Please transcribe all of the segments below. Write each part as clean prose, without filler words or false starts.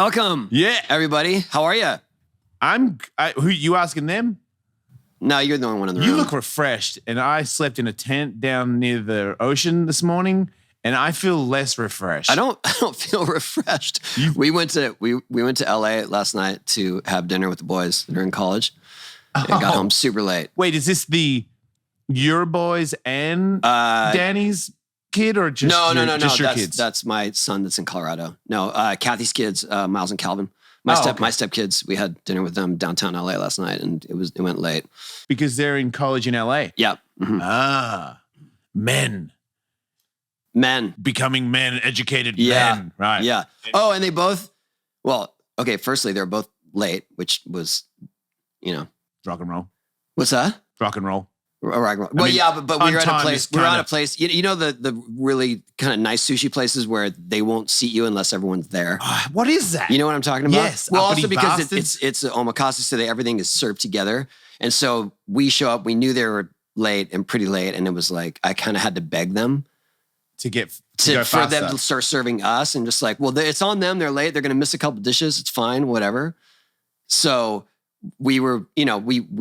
Welcome. Yeah. Everybody. How are you? Who you asking them? No, you're the only one in the room. You look refreshed, and I slept in a tent down near the ocean this morning, and I feel less refreshed. I don't feel refreshed. We went to LA last night to have dinner with the boys that are in college. And got home super late. Wait, is this your boys and Danny's kid, or just your kids? That's my son that's in Colorado. No, Kathy's kids, Miles and Calvin. My stepkids. We had dinner with them downtown LA last night, and it went late because they're in college in LA. Yeah. Mm-hmm. Men becoming men, educated men, right? Yeah. Oh, and they both. Well, okay. Firstly, they're both late, which was, rock and roll. What's that? Rock and roll. Well, but we were at a place. We were at a place. You know the really kind of nice sushi places where they won't seat you unless everyone's there. What is that? You know what I'm talking about? Yes. Well, also because it's an omakase, so everything is served together, and so we show up. We knew they were late and pretty late, and it was like I kind of had to beg them to go for them to start serving us, and just like, well, it's on them. They're late. They're going to miss a couple dishes. It's fine, whatever. So. We were,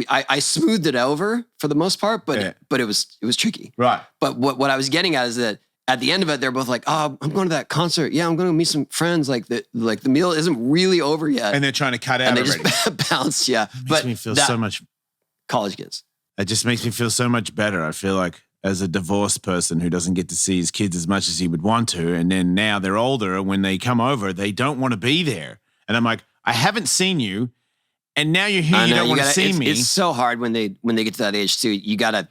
I smoothed it over for the most part, but it was tricky. Right. But what I was getting at is that at the end of it, they're both like, "Oh, I'm going to that concert. Yeah, I'm going to meet some friends. Like the meal isn't really over yet." And they're trying to cut out and they already. just bounced. Yeah. It makes me feel so much. College kids. It just makes me feel so much better. I feel like as a divorced person who doesn't get to see his kids as much as he would want to, and then now they're older, and when they come over, they don't want to be there. And I'm like, I haven't seen you. And now you're here. You don't want to see me. It's so hard when they get to that age too. You've got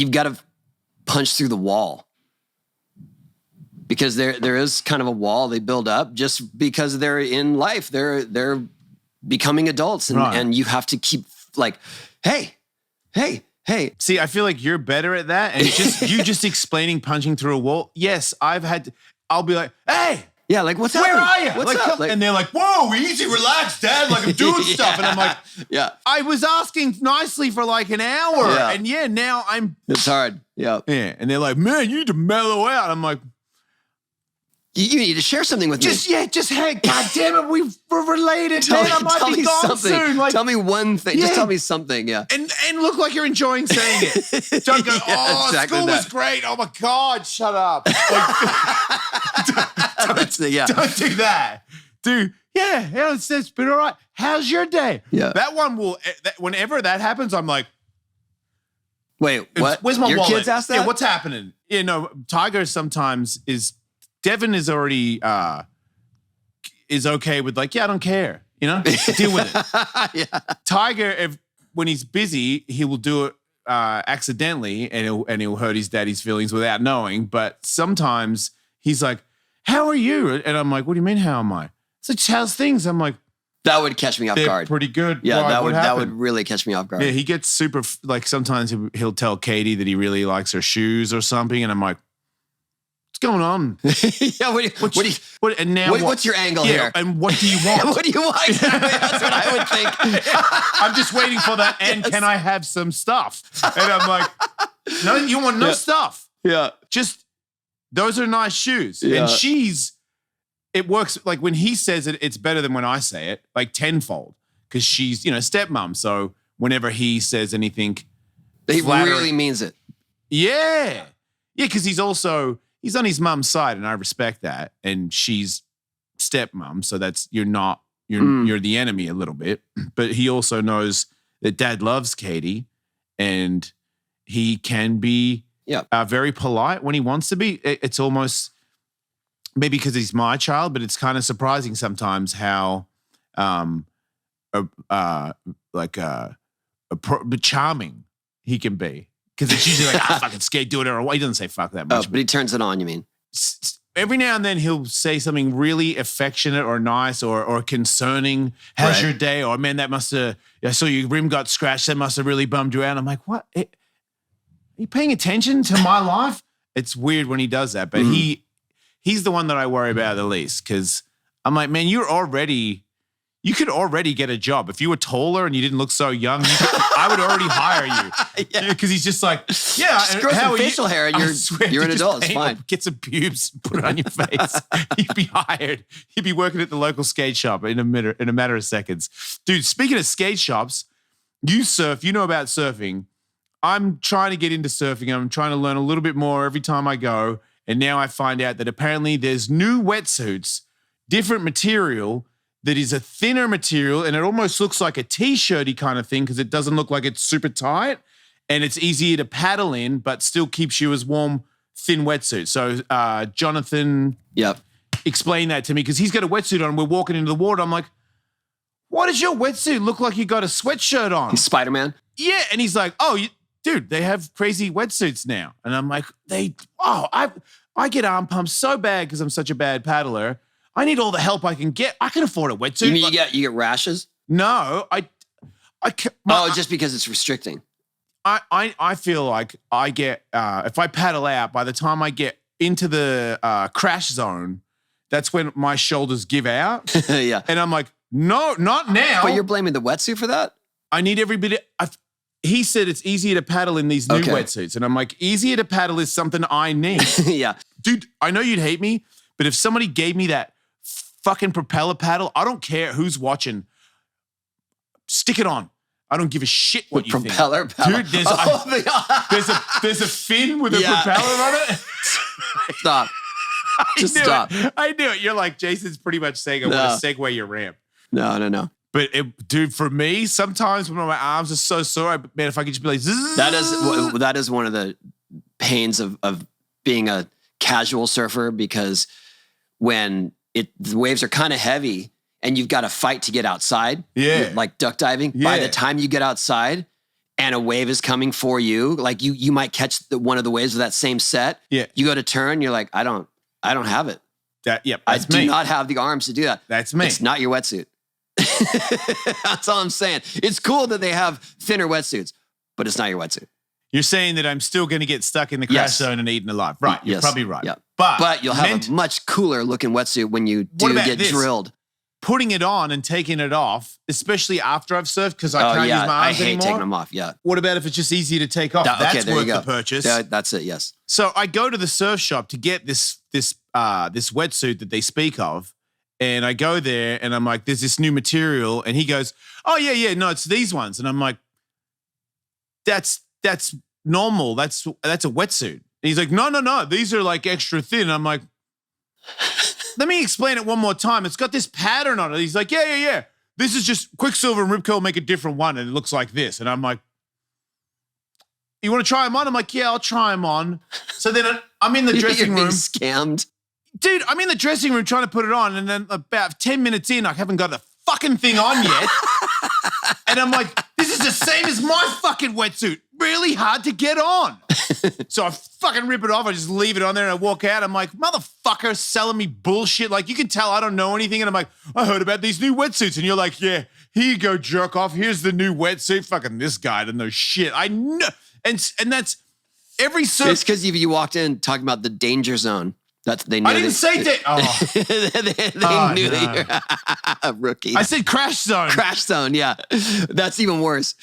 to punch through the wall because there is kind of a wall they build up just because they're in life. They're becoming adults, and you have to keep like, hey. See, I feel like you're better at that, and you just explaining punching through a wall. Yes, I'll be like, hey. Yeah, like, what's Where happening? are you? What's up? And they're like, whoa, easy, relax, Dad. Like, I'm doing stuff. And I'm like, I was asking nicely for like an hour. Yeah. And now it's hard. Yeah. Yeah. And they're like, man, you need to mellow out. I'm like, you need to share something with me. Hey, God damn it, we're related, man. I might be gone soon. Like, tell me one thing. Yeah. Just tell me something, yeah. And look like you're enjoying saying it. Don't go, exactly school was great. Oh my God, shut up. Like, don't do that. Dude, it's been all right. How's your day? Yeah. That one whenever that happens, I'm like, wait, what? Where's my Your wallet? Kids ask that? Yeah, what's happening? Tiger sometimes Devin is already is okay with like, I don't care, deal with it. Yeah. Tiger, when he's busy, he will do it accidentally, and he'll hurt his daddy's feelings without knowing. But sometimes he's like, "How are you?" And I'm like, "What do you mean? How am I?" It's like, "How's things?" I'm like, that would catch me off guard. Pretty good. Yeah, Why? that would really catch me off guard. Yeah, he gets super like sometimes he'll tell Katie that he really likes her shoes or something, and I'm like, what's going on? Yeah, what's your angle here? And what do you want? What do you want? That's what I would think. I'm just waiting for that. And can I have some stuff? And I'm like, no, you want no stuff. Yeah. Just, those are nice shoes. Yeah. And it works. Like when he says it, it's better than when I say it, like tenfold. Because she's, stepmom. So whenever he says anything, he really means it. Yeah. Yeah, because he's on his mum's side, and I respect that. And she's stepmom, so that's you're the enemy a little bit. But he also knows that Dad loves Katie, and he can be very polite when he wants to be. It's almost maybe because he's my child, but it's kind of surprising sometimes how charming he can be. Because it's usually like, fucking skate, do it. Or he doesn't say fuck that much. But he turns it on, you mean? Every now and then he'll say something really affectionate or nice or concerning. How's your day? Or, man, I saw your rim got scratched. That must have really bummed you out. I'm like, what? Are you paying attention to my life? It's weird when he does that. But he's the one that I worry about the least. Because I'm like, man, you're already you could already get a job. If you were taller and you didn't look so young, I would already hire you. Because he's just like, yeah, Just grow some facial hair and you're an adult. It's fine. Get some pubes, put it on your face. You'd be hired. You'd be working at the local skate shop in a matter of seconds. Dude, speaking of skate shops, you surf, you know about surfing. I'm trying to get into surfing. I'm trying to learn a little bit more every time I go. And now I find out that apparently there's new wetsuits, different material, that is a thinner material, and it almost looks like a t-shirty kind of thing because it doesn't look like it's super tight, and it's easier to paddle in, but still keeps you as warm, thin wetsuit. So Jonathan explained that to me because he's got a wetsuit on. We're walking into the water. I'm like, what does your wetsuit look like? You got a sweatshirt on. He's Spider-Man. Yeah, and he's like, oh, dude, they have crazy wetsuits now. And I'm like, I get arm pumps so bad because I'm such a bad paddler. I need all the help I can get. I can afford a wetsuit. You mean you get rashes? No, I can't. Just because it's restricting. I feel like I get, if I paddle out, by the time I get into the crash zone, that's when my shoulders give out. Yeah. And I'm like, no, not now. But you're blaming the wetsuit for that? I need every bit he said it's easier to paddle in these new wetsuits. And I'm like, easier to paddle is something I need. Yeah. Dude, I know you'd hate me, but if somebody gave me that fucking propeller paddle, I don't care who's watching. Stick it on. I don't give a shit what you think. Propeller paddle. Dude, there's a fin with a propeller on it. Stop. Just stop. I knew it. You're like, Jason's pretty much saying I want to segue your ramp. No. But dude, for me, sometimes when my arms are so sore, man, if I could just be like, zzz. That is one of the pains of being a casual surfer, because when the waves are kind of heavy and you've got to fight to get outside, like duck diving. By the time you get outside and a wave is coming for you, like you might catch one of the waves with that same set. Yeah. You go to turn, you're like, I don't have it. I do not have the arms to do that. That's me. It's not your wetsuit. That's all I'm saying. It's cool that they have thinner wetsuits, but it's not your wetsuit. You're saying that I'm still going to get stuck in the crash zone and eaten alive. Right. You're probably right. Yeah. But you'll have a much cooler looking wetsuit when you do get drilled. Putting it on and taking it off, especially after I've surfed, because I can't use my arms I hate anymore. taking them off. Yeah. What about if it's just easier to take off? That's worth the purchase. That's it. Yes. So I go to the surf shop to get this wetsuit that they speak of. And I go there and I'm like, there's this new material. And he goes, oh, yeah, no, it's these ones. And I'm like, that's normal. That's a wetsuit. And he's like, no, these are like extra thin. And I'm like, let me explain it one more time. It's got this pattern on it. He's like, yeah. This is just Quicksilver and Rip Curl make a different one. And it looks like this. And I'm like, you want to try them on? I'm like, yeah, I'll try them on. So then I'm in the dressing room. You're being scammed. Dude, I'm in the dressing room trying to put it on, and then about 10 minutes in, I haven't got the fucking thing on yet. And I'm like, this is the same as my fucking wetsuit. Really hard to get on. So I fucking rip it off. I just leave it on there and I walk out. I'm like, motherfucker, selling me bullshit. Like, you can tell I don't know anything. And I'm like, I heard about these new wetsuits. And you're like, yeah, here you go, jerk off. Here's the new wetsuit. Fucking this guy doesn't know shit. I know. And that's every surf. It's because you walked in talking about the danger zone. They knew. I didn't say that. Oh. they knew that you're a rookie. I said crash zone. Crash zone, yeah. That's even worse.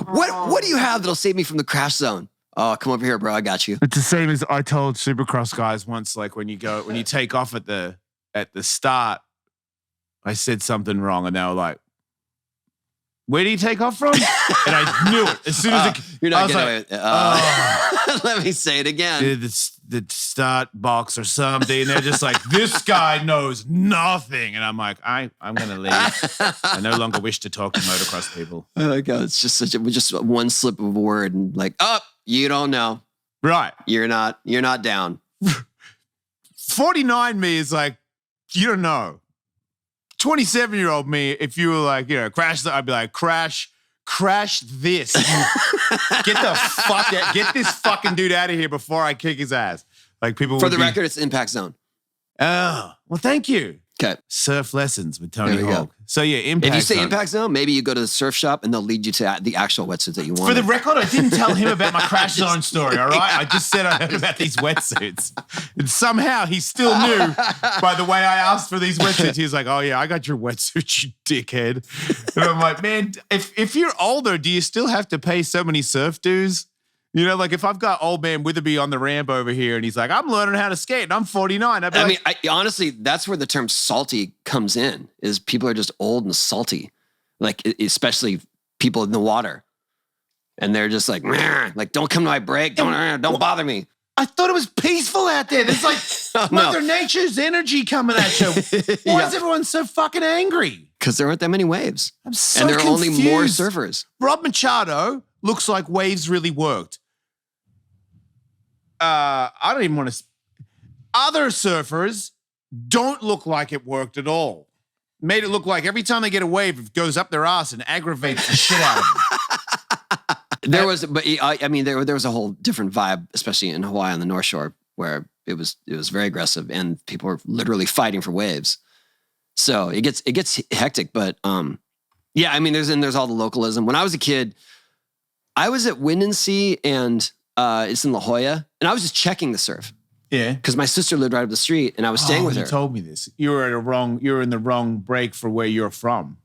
What do you have that'll save me from the crash zone? Oh, come over here, bro. I got you. It's the same as I told Supercross guys once, like when you take off at the start, I said something wrong and they were like, where do you take off from? And I knew it. As soon as you're not getting away with it. Let me say it again. The start box or something. And they're just like, this guy knows nothing. And I'm like, I'm going to leave. I no longer wish to talk to motocross people. Oh my God. It's just just one slip of a word and like, you don't know. Right. You're not down. 49 me is like, you don't know. 27-year-old me, if you were like, crash, I'd be like, crash this. Get this fucking dude out of here before I kick his ass. Like people. For the record, it's impact zone. Oh, well, thank you. Okay. Surf lessons with Tony There we go. Hawk. So yeah, Impact If you say Zone. Impact Zone, maybe you go to the surf shop and they'll lead you to the actual wetsuits that you want. For the record, I didn't tell him about my Crash Zone story, all right? I just said I heard about these wetsuits. And somehow he still knew by the way I asked for these wetsuits. He was like, oh yeah, I got your wetsuit, you dickhead. And I'm like, man, if you're older, do you still have to pay so many surf dues? You know, like if I've got old man Witherby on the ramp over here and he's like, I'm learning how to skate and I'm 49. I'd be like, mean, honestly, that's where the term salty comes in, is people are just old and salty. Like, especially people in the water. And they're just like, "Meh," like, don't come to my break. Don't bother me. I thought it was peaceful out there. There's like Mother Nature's energy coming at you. Why is everyone so fucking angry? Because there aren't that many waves. I'm so And there are only more confused. surfers. Rob Machado looks like waves really worked. I don't even want to. Other surfers don't look like it worked at all. Made it look like every time they get a wave, it goes up their ass and aggravates the shit out of them. There was a whole different vibe, especially in Hawaii on the North Shore, where it was very aggressive and people were literally fighting for waves. So it gets hectic, but yeah, I mean, there's all the localism. When I was a kid, I was at Wind and Sea and it's in La Jolla, and I was just checking the surf. Yeah, because my sister lived right up the street, and I was staying with her. You told me this. You were in the wrong break for where you're from.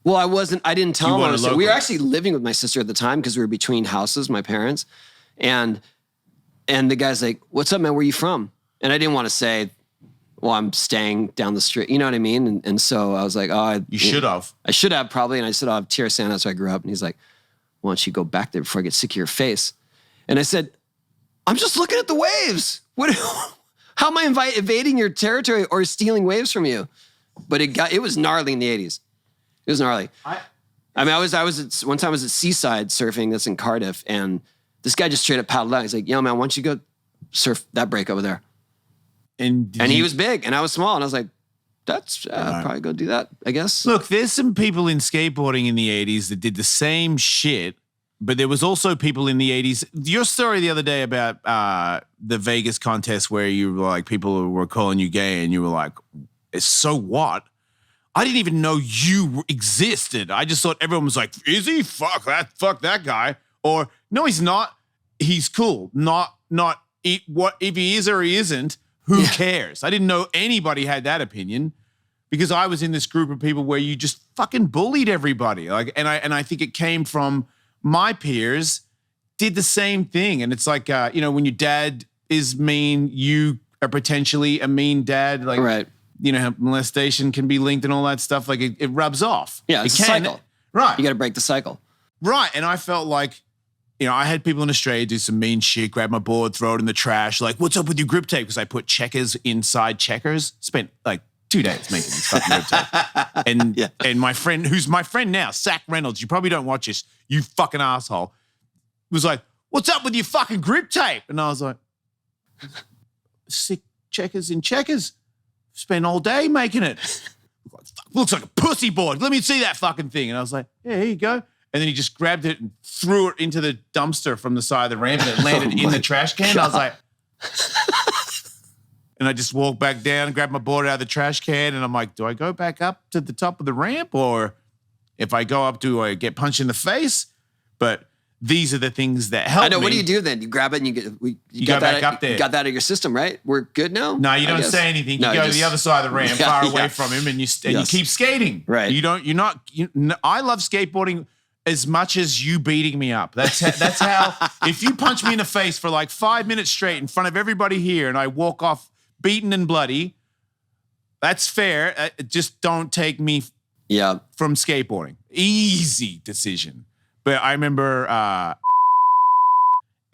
Well, I wasn't. I didn't tell him. We were actually living with my sister at the time because we were between houses, my parents, and the guy's like, "What's up, man? Where you from?" And I didn't want to say, "Well, I'm staying down the street." You know what I mean? And so I was like, "Oh, you should have." I should have probably. And I said, "Oh, I'm Tierra Santa, that's where I grew up." And he's like, "Why don't you go back there before I get sick of your face?" And I said, "I'm just looking at the waves. What? How am I invading your territory or stealing waves from you?" But it was gnarly in the 80s. It was gnarly. One time I was at Seaside surfing. That's in Cardiff, and this guy just straight up paddled out. He's like, "Yo, man, why don't you go surf that break over there?" And he was big, and I was small, and I was like, "That's I'll probably go do that, I guess." Look, there's some people in skateboarding in the 80s that did the same shit. But there was also people in the 80s. Your story the other day about the Vegas contest where you were like, people were calling you gay and you were like, so what? I didn't even know you existed. I just thought everyone was like, is he? Fuck that guy. Or no, he's not. He's cool. Not what if he is or he isn't, who cares? I didn't know anybody had that opinion because I was in this group of people where you just fucking bullied everybody. Like, and I think it came from my peers did the same thing. And it's like, when your dad is mean, you are potentially a mean dad. Like, right. Molestation can be linked and all that stuff. Like it rubs off. Yeah, it's a cycle. Right. You got to break the cycle. Right. And I felt like, I had people in Australia do some mean shit, grab my board, throw it in the trash. Like, what's up with your grip tape? Because I put checkers inside checkers. Spent like 2 days making this fucking grip tape. And my friend, who's my friend now, Zach Reynolds, you probably don't watch this, you fucking asshole, was like, what's up with your fucking grip tape? And I was like, sick checkers in checkers. Spent all day making it. Looks like a pussy board. Let me see that fucking thing. And I was like, yeah, here you go. And then he just grabbed it and threw it into the dumpster from the side of the ramp and it landed in the trash can. God. I was like, and I just walked back down and grabbed my board out of the trash can. And I'm like, do I go back up to the top of the ramp? Or if I go up, do I get punched in the face? But these are the things that help me. I know. What do you do then? You grab it and you go back up there. You got that out of your system, right? We're good now? No, you don't say anything. You go to the other side of the ramp, far away from him, and you keep skating. Right. I love skateboarding as much as you beating me up. That's how, if you punch me in the face for like 5 minutes straight in front of everybody here and I walk off beaten and bloody, that's fair. Just don't take me from skateboarding. Easy decision. But I remember at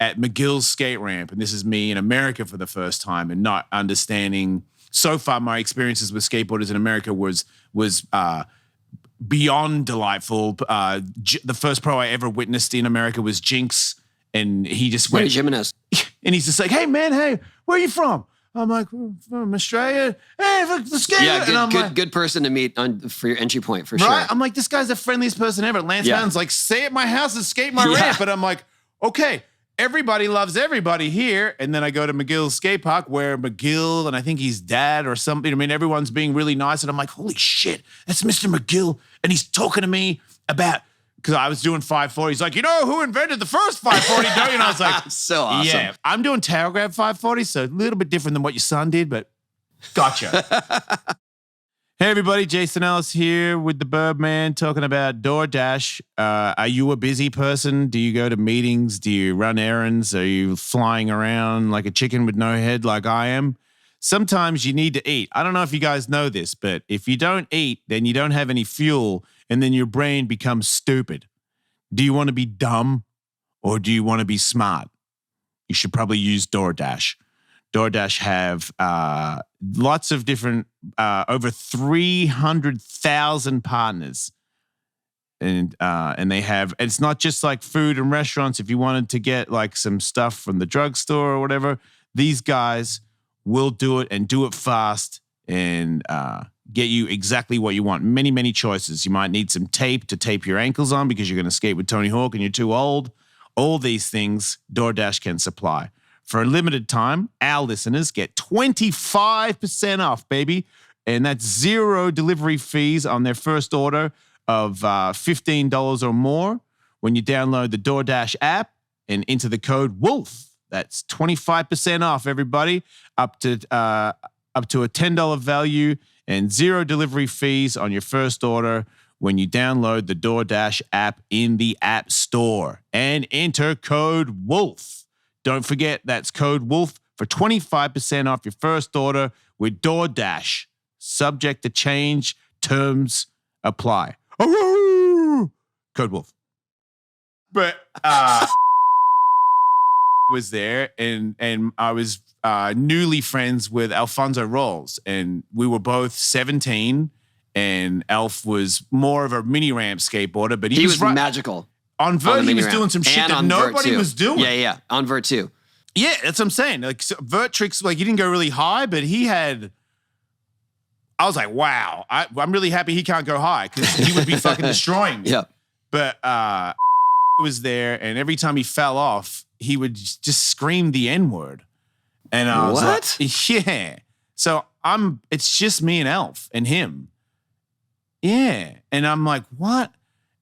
McGill's skate ramp, and this is me in America for the first time and not understanding. So far, my experiences with skateboarders in America was beyond delightful. The first pro I ever witnessed in America was Jinx, and he just went. Jimenez. And he's just like, hey, man, where are you from? I'm like, from Australia. Hey, the skate. Yeah, good person to meet for your entry point, for sure. Right? I'm like, this guy's the friendliest person ever. Lance Mountain's like, stay at my house and skate my ramp. But I'm like, okay, everybody loves everybody here. And then I go to McGill's skate park where McGill and I think he's dad or something. I mean, everyone's being really nice. And I'm like, holy shit, that's Mr. McGill. And he's talking to me about, because I was doing 540. He's like, you know who invented the first 540, don't you? And I was like, so awesome. Yeah, I'm doing tail grab 540, so a little bit different than what your son did, but gotcha. Hey, everybody. Jason Ellis here with the Birdman talking about DoorDash. Are you a busy person? Do you go to meetings? Do you run errands? Are you flying around like a chicken with no head like I am? Sometimes you need to eat. I don't know if you guys know this, but if you don't eat, then you don't have any fuel, and then your brain becomes stupid. Do you want to be dumb or do you want to be smart? You should probably use DoorDash. DoorDash have lots of different, over 300,000 partners. And they have, it's not just like food and restaurants. If you wanted to get like some stuff from the drugstore or whatever, these guys will do it and do it fast and get you exactly what you want. Many, many choices. You might need some tape to tape your ankles on because you're going to skate with Tony Hawk and you're too old. All these things DoorDash can supply. For a limited time, our listeners get 25% off, baby. And that's 0 delivery fees on their first order of $15 or more when you download the DoorDash app and enter the code WOLF. That's 25% off, everybody, up to a $10 value and 0 delivery fees on your first order when you download the DoorDash app in the App Store and enter code WOLF. Don't forget, that's code WOLF for 25% off your first order with DoorDash. Subject to change, terms apply. Oh, code WOLF. But was there, and I was newly friends with Alfonso Rolls, and we were both 17, and Alf was more of a mini ramp skateboarder, but he was magical. On Vert, he was doing some shit that nobody was doing. Yeah. On Vert too. Yeah, that's what I'm saying. Like Vert tricks, like he didn't go really high, but he had. I was like, wow. I'm really happy he can't go high because he would be fucking destroying me. Yeah. But was there, and every time he fell off, he would just scream the N-word. And I was like, yeah. So it's just me and Elf and him. Yeah. And I'm like, what?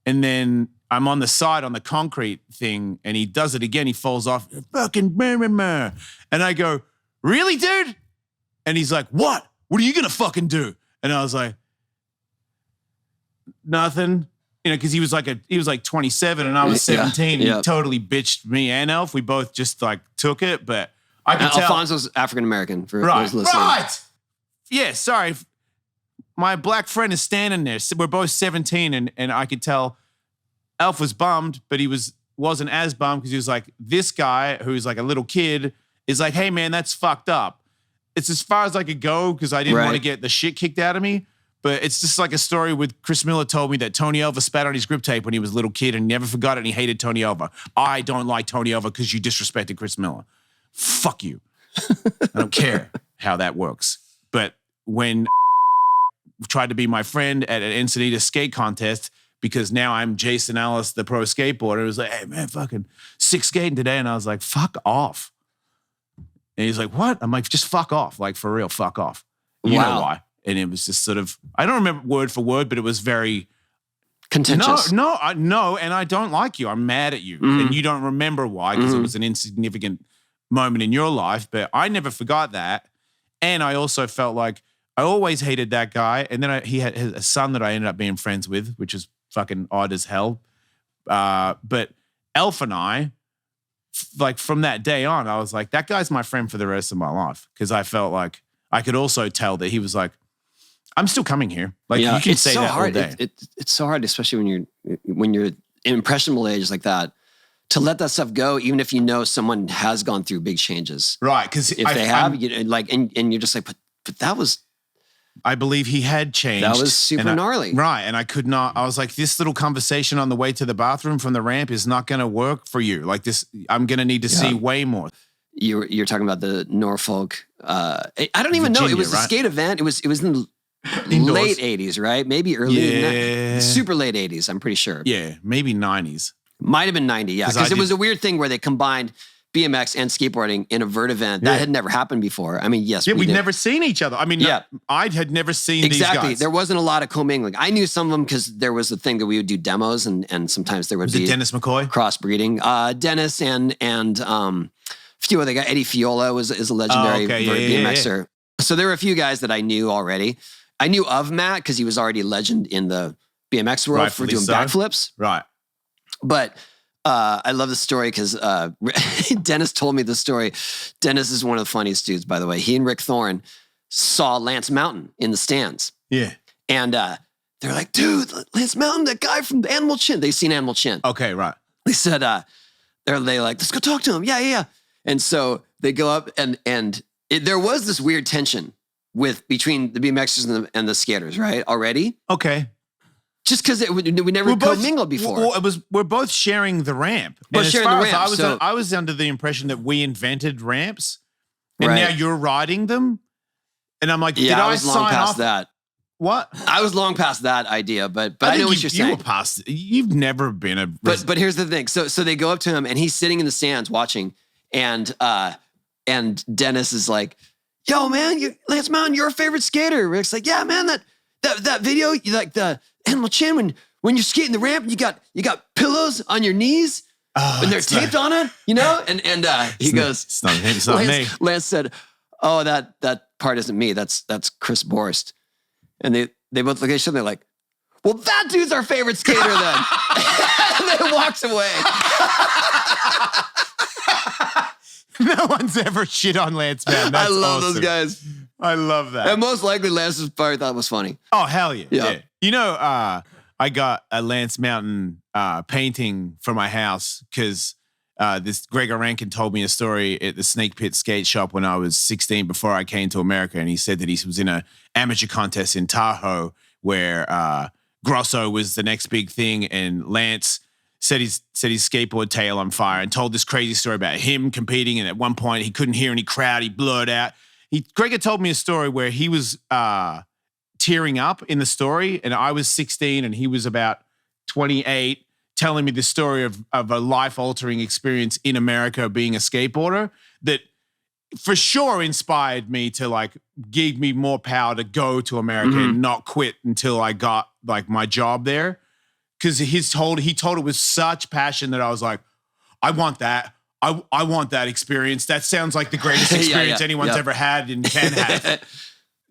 And then I'm on the side on the concrete thing, and he does it again. He falls off. Fucking and I go, really, dude? And he's like, what? What are you gonna fucking do? And I was like, nothing. You know, because he was like 27 and I was 17. And he totally bitched me and Elf. We both just like took it, but I could tell. Alfonso's African American for those listening. Right. Yeah, sorry. My black friend is standing there. We're both 17, and I could tell Elf was bummed, but he wasn't as bummed because he was like, this guy who's like a little kid is like, hey man, that's fucked up. It's as far as I could go because I didn't want to get the shit kicked out of me. But it's just like a story with Chris Miller told me that Tony Elva spat on his grip tape when he was a little kid and never forgot it and he hated Tony Elva. I don't like Tony Elva because you disrespected Chris Miller. Fuck you. I don't care how that works. But when tried to be my friend at an Encinita skate contest, because now I'm Jason Ellis, the pro skateboarder, it was like, hey man, fucking sick skating today. And I was like, fuck off. And he's like, what? I'm like, just fuck off. Like for real, fuck off. You know why. And it was just sort of, I don't remember word for word, but it was very contentious. No, and I don't like you. I'm mad at you. And you don't remember why, because it was an insignificant moment in your life. But I never forgot that. And I also felt like I always hated that guy. And then he had a son that I ended up being friends with, which is fucking odd as hell. But Elf and I, like from that day on, I was like, that guy's my friend for the rest of my life. Because I felt like I could also tell that he was like, I'm still coming here. Like you can say that all day. It's so hard, especially when you're in impressionable age like that, to let that stuff go, even if you know someone has gone through big changes. Right, because if they have, and you're just like, but that was. I believe he had changed. That was super gnarly. Right, and I could not. I was like, this little conversation on the way to the bathroom from the ramp is not going to work for you. Like this, I'm going to need to see way more. You're talking about the Norfolk. I don't even know. It was a skate event. It was in the late 80s, right? Maybe early, super late 80s. I'm pretty sure. Yeah, maybe 90s. Might have been 90, yeah. 'Cause Because I it was a weird thing where they combined BMX and skateboarding in a vert event. That had never happened before. I mean, yes, we'd did. never seen each other. I mean, I had never seen these guys. There wasn't a lot of commingling. I knew some of them because there was a thing that we would do demos, and sometimes there would Was be it Dennis McCoy? crossbreeding. Dennis and a few other guys. Eddie Fiola is a legendary vert BMXer. So there were a few guys that I knew already. I knew of Matt because he was already a legend in the BMX world for doing backflips. Right. But I love the story because Dennis told me the story. Dennis is one of the funniest dudes, by the way. He and Rick Thorne saw Lance Mountain in the stands. Yeah. And they're like, dude, Lance Mountain, that guy from Animal Chin. They've seen Animal Chin. Okay, right. They said, they're like, let's go talk to him. Yeah. And so they go up and there was this weird tension between the BMXers and the skaters, right? Already. Okay. Just because we never commingled before. Well, we're both sharing the ramp. Well, sharing the ramp. I was under the impression that we invented ramps, and Right. now you're riding them. And I'm like, did I I was long sign past off? that. What? I was long past that idea, but I think know what you're saying. You were past. You've never been a. But here's the thing. So they go up to him and he's sitting in the stands watching, and Dennis is like, "Yo, man, Lance Mountain, you're a favorite skater." Rick's like, "Yeah, man, that video, you like the Animal Chin when you're skating the ramp, you got pillows on your knees." And they're taped on it, you know? And he goes, It's not me. Lance said, "Oh, that part isn't me. That's Chris Borst." And they both look at each other, they're like, "Well, that dude's our favorite skater then." And then walks away. No one's ever shit on Lance, man. That's I love awesome. those guys. I love that. And most likely Lance probably thought it was funny. Oh, hell yeah. Yeah. You know, I got a Lance Mountain painting for my house because this Gregor Rankin told me a story at the Snake Pit skate shop when I was 16 before I came to America. And he said that he was in an amateur contest in Tahoe where Grosso was the next big thing. And Lance set his skateboard tail on fire and told this crazy story about him competing. And at one point he couldn't hear any crowd. He blurred out. Gregor told me a story where he was tearing up in the story, and I was 16 and he was about 28, telling me the story of a life-altering experience in America being a skateboarder that for sure inspired me to like give me more power to go to America and not quit until I got like my job there. Because he told it with such passion that I was like, I want that. I want that experience. That sounds like the greatest experience anyone's ever had and can have.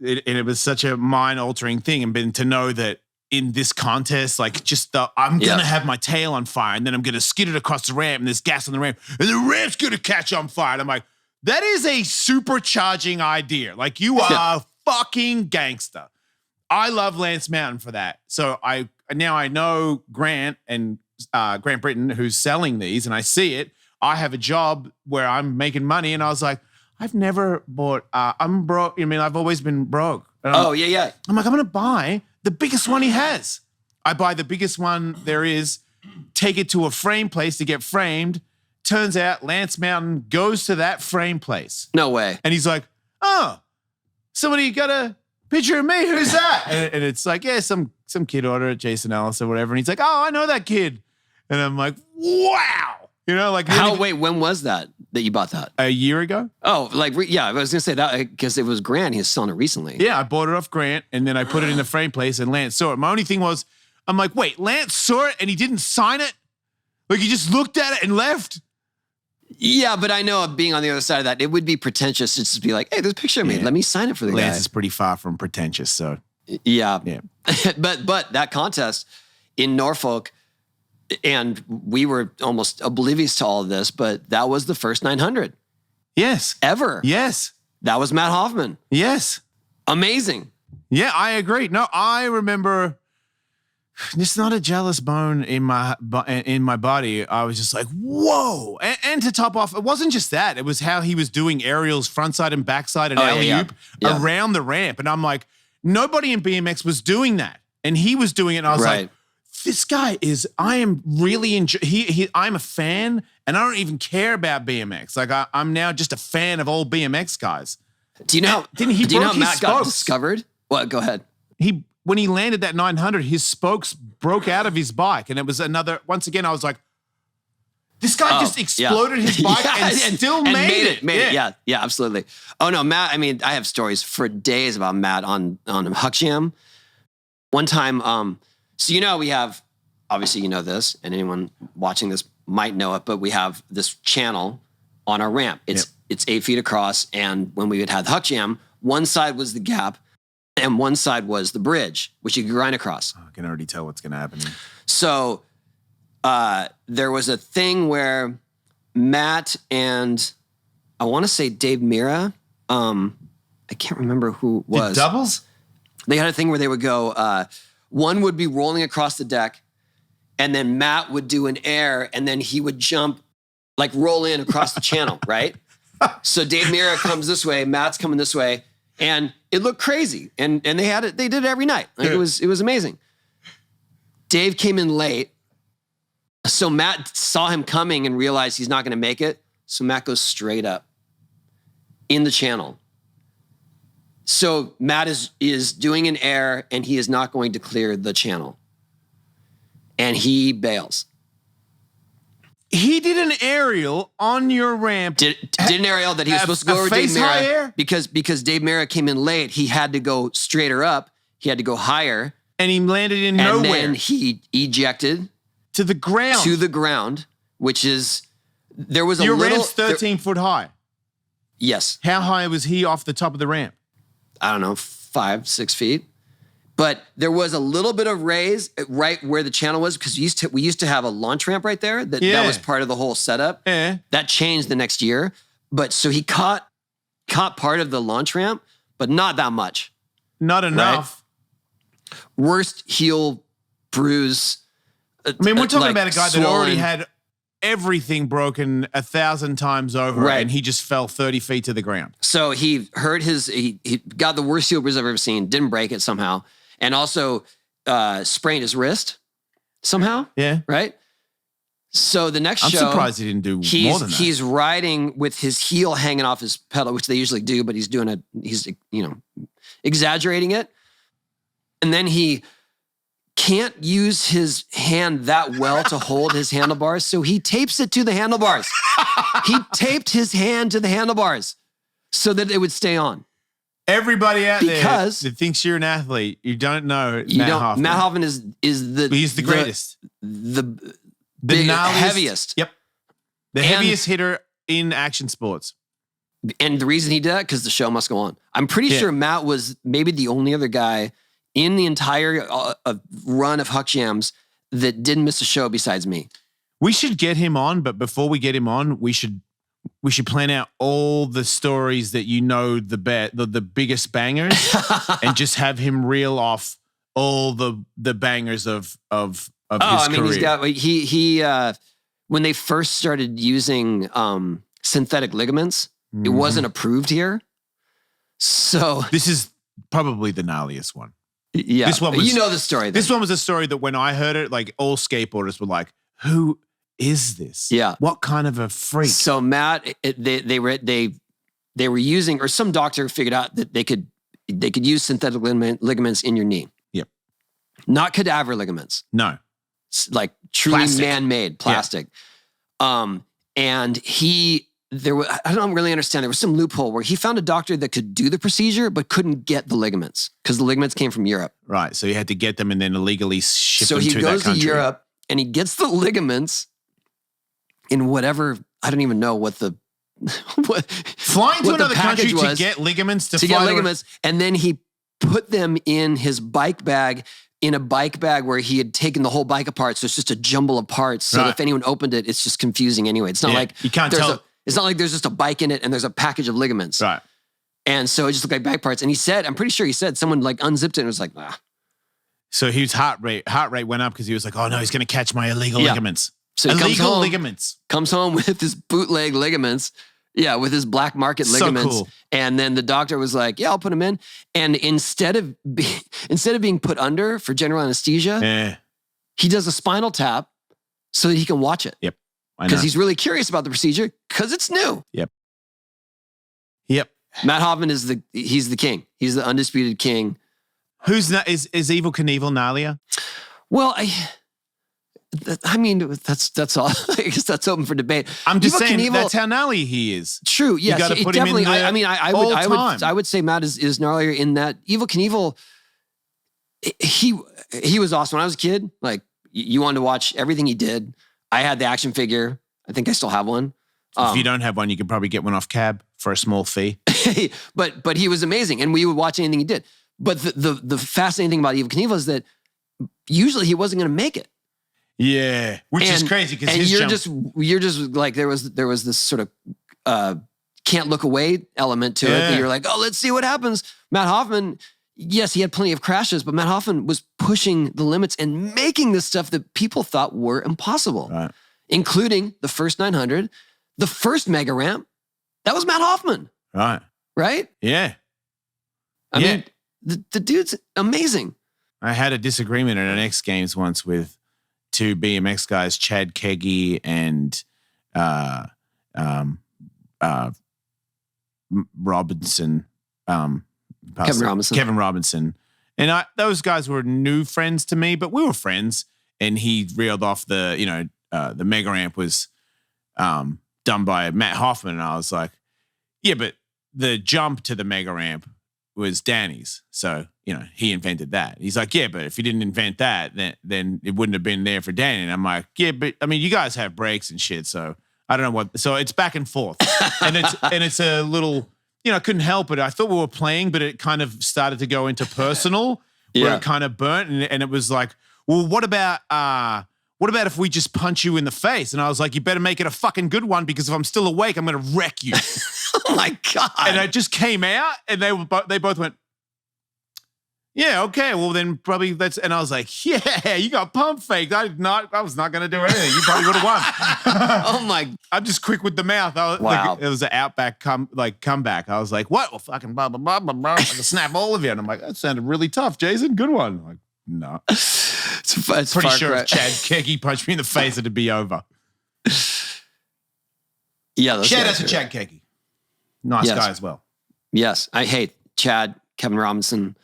And it was such a mind-altering thing. And to know that in this contest, like just I'm going to have my tail on fire and then I'm going to skid it across the ramp and there's gas on the ramp and the ramp's going to catch on fire. And I'm like, that is a supercharging idea. Like you are a fucking gangster. I love Lance Mountain for that. So now I know Grant and Grant Britton who's selling these and I see it. I have a job where I'm making money and I was like, I've never bought, I'm broke. I mean, I've always been broke. Yeah. I'm like, I'm going to buy the biggest one he has. I buy the biggest one there is, take it to a frame place to get framed. Turns out Lance Mountain goes to that frame place. No way. And he's like, oh, somebody got a picture of me. Who's that? and it's like, yeah, some kid ordered it, Jason Ellis or whatever. And he's like, oh, I know that kid. And I'm like, wow. You know, like wait, when was that you bought that? A year ago. Oh, like, yeah, I was going to say that because it was Grant. He was selling it recently. Yeah, I bought it off Grant and then I put it in the frame place and Lance saw it. My only thing was, I'm like, wait, Lance saw it and he didn't sign it? Like he just looked at it and left? Yeah, but I know being on the other side of that, it would be pretentious to just be like, hey, there's a picture of me. Let me sign it for the guy. Lance is pretty far from pretentious, so. Yeah. But that contest in Norfolk, and we were almost oblivious to all of this, but that was the first 900. Yes. Ever. Yes. That was Matt Hoffman. Yes. Amazing. Yeah, I agree. No, I remember just not a jealous bone in my body. I was just like, whoa. And to top off, it wasn't just that. It was how he was doing aerials frontside and backside and alley-oop around the ramp. And I'm like, nobody in BMX was doing that. And he was doing it. And I was like, this guy is, I am really I'm a fan and I don't even care about BMX. Like I'm now just a fan of all BMX guys. Do you know how Matt got discovered? Well, go ahead. When he landed that 900, his spokes broke out of his bike. And it was once again, I was like, This guy just exploded his bike and still made it. Yeah, absolutely. Oh no, Matt. I mean, I have stories for days about Matt on Huck Jam. One time, so we have, obviously you know this, and anyone watching this might know it, but we have this channel on our ramp. It's 8 feet across, and when we would have the Huck Jam, one side was the gap, and one side was the bridge, which you could grind across. I can already tell what's going to happen here. So there was a thing where Matt and I want to say Dave Mira, I can't remember who it was. Doubles? They had a thing where they would go, one would be rolling across the deck, and then Matt would do an air, and then he would jump, like roll in across the channel, right? So Dave Mira comes this way, Matt's coming this way, and it looked crazy. And they did it every night. Like it was amazing. Dave came in late. So Matt saw him coming and realized he's not going to make it. So Matt goes straight up in the channel. So Matt is doing an air, and he is not going to clear the channel. And he bails. He did an aerial on your ramp. Did an aerial that he was supposed to go over Dave Mira. Air? Because Dave Mira came in late, he had to go straighter up. He had to go higher. And he landed in nowhere. And then he ejected. To the ground. To the ground, which is, there was a your little... Your ramp's 13 foot high. Yes. How high was he off the top of the ramp? I don't know, 5, 6 feet. But there was a little bit of raise right where the channel was, because we used to have a launch ramp right there. That was part of the whole setup. Yeah. That changed the next year. But so he caught part of the launch ramp, but not that much. Not enough. Right? Worst heel bruise. I mean, we're talking about a guy that already had everything broken 1,000 times over, and he just fell 30 feet to the ground. So he hurt he got the worst heel bruise I've ever seen, didn't break it somehow, and also sprained his wrist somehow. Yeah. Right? So the next show... I'm surprised he didn't do more than that. He's riding with his heel hanging off his pedal, which they usually do, but he's exaggerating it. And then he can't use his hand that well to hold his handlebars, so he tapes it to the handlebars. He taped his hand to the handlebars so that it would stay on. Everybody out there that thinks you're an athlete, you don't know Matt Hoffman. Matt Hoffman is he's the greatest. The heaviest. Yep. The heaviest hitter in action sports. And the reason he did that, because the show must go on. I'm pretty sure Matt was maybe the only other guy in the entire run of Huck Jams that didn't miss a show besides me. We should get him on, but before we get him on, we should plan out all the stories that the biggest bangers, and just have him reel off all the bangers of his career. He's got he when they first started using synthetic ligaments, it wasn't approved here. So this is probably the gnarliest one. Yeah, this one was, you know the story. This one was a story that when I heard it, like all skateboarders were like, "Who is this? Yeah, what kind of a freak?" So Matt, they were using, or some doctor figured out that they could use synthetic ligaments in your knee. Yep, not cadaver ligaments. No, like truly plastic. Man-made plastic. Yeah. And I don't really understand. There was some loophole where he found a doctor that could do the procedure, but couldn't get the ligaments because the ligaments came from Europe. Right. So he had to get them and then illegally ship them to that country. So he goes to Europe and he gets the ligaments in whatever, I don't even know what the... Flying to another country to get ligaments to get ligaments. And then he put them in his bike bag, in a bike bag where he had taken the whole bike apart. So it's just a jumble of parts. So if anyone opened it, it's just confusing anyway. It's not like... You can't tell... It's not like there's just a bike in it and there's a package of ligaments. Right. And so it just looked like bike parts. And he said, I'm pretty sure he said, someone like unzipped it and was like, ah. So his heart rate went up because he was like, oh no, he's going to catch my illegal ligaments. So he illegal ligaments. Comes home with his bootleg ligaments. Yeah, with his black market ligaments. So cool. And then the doctor was like, yeah, I'll put him in. And instead of being put under for general anesthesia, he does a spinal tap so that he can watch it. Yep. Because he's really curious about the procedure because it's new. Yep. Matt Hoffman he's the king. He's the undisputed king. Is Evel Knievel gnarlier? Well, I mean, that's all. I guess that's open for debate. I'm just Evil saying Knievel, that's how gnarly he is. True. Yes. You got to it put him in definitely. there. I mean, I would say Matt is gnarlier in that Evil Knievel. He was awesome when I was a kid. Like you wanted to watch everything he did. I had the action figure. I think I still have one. If you don't have one, you can probably get one off Cab for a small fee. but he was amazing, and we would watch anything he did. But the fascinating thing about Evil Knievel is that usually he wasn't going to make it. Yeah, which is crazy because you're just like there was this sort of can't look away element to it. That you're like, oh, let's see what happens. Matt Hoffman, yes, he had plenty of crashes, but Matt Hoffman was pushing the limits and making this stuff that people thought were impossible, including the first 900, the first mega ramp. That was Matt Hoffman, right? Yeah, I mean, the dude's amazing. I had a disagreement at an X Games once with two BMX guys, Chad Keggy and Robinson. Kevin Robinson. And those guys were new friends to me, but we were friends. And he reeled off the mega ramp was done by Matt Hoffman. And I was like, yeah, but the jump to the mega ramp was Danny's. So, he invented that. He's like, yeah, but if he didn't invent that, then it wouldn't have been there for Danny. And I'm like, yeah, but I mean, you guys have brakes and shit. So I don't know what, so it's back and forth and it's a little, I couldn't help it. I thought we were playing, but it kind of started to go into personal where it kind of burnt. And it was like, well, what about if we just punch you in the face? And I was like, you better make it a fucking good one because if I'm still awake, I'm going to wreck you. Oh my God. And I just came out and they both went, yeah, okay, well then probably that's, and I was like, yeah, you got pump faked. I was not going to do anything. You probably would have won. Oh my. I'm just quick with the mouth. Wow. Like, it was an outback comeback. I was like, what? Well, fucking blah, blah, blah, blah, blah. I can snap all of you. And I'm like, that sounded really tough, Jason. Good one. I'm like, no. It's pretty sure if Chad Keggy punched me in the face, it'd be over. Yeah. Shout out to Chad Keggy. Nice guy as well. Yes. I hate Chad, Kevin Robinson,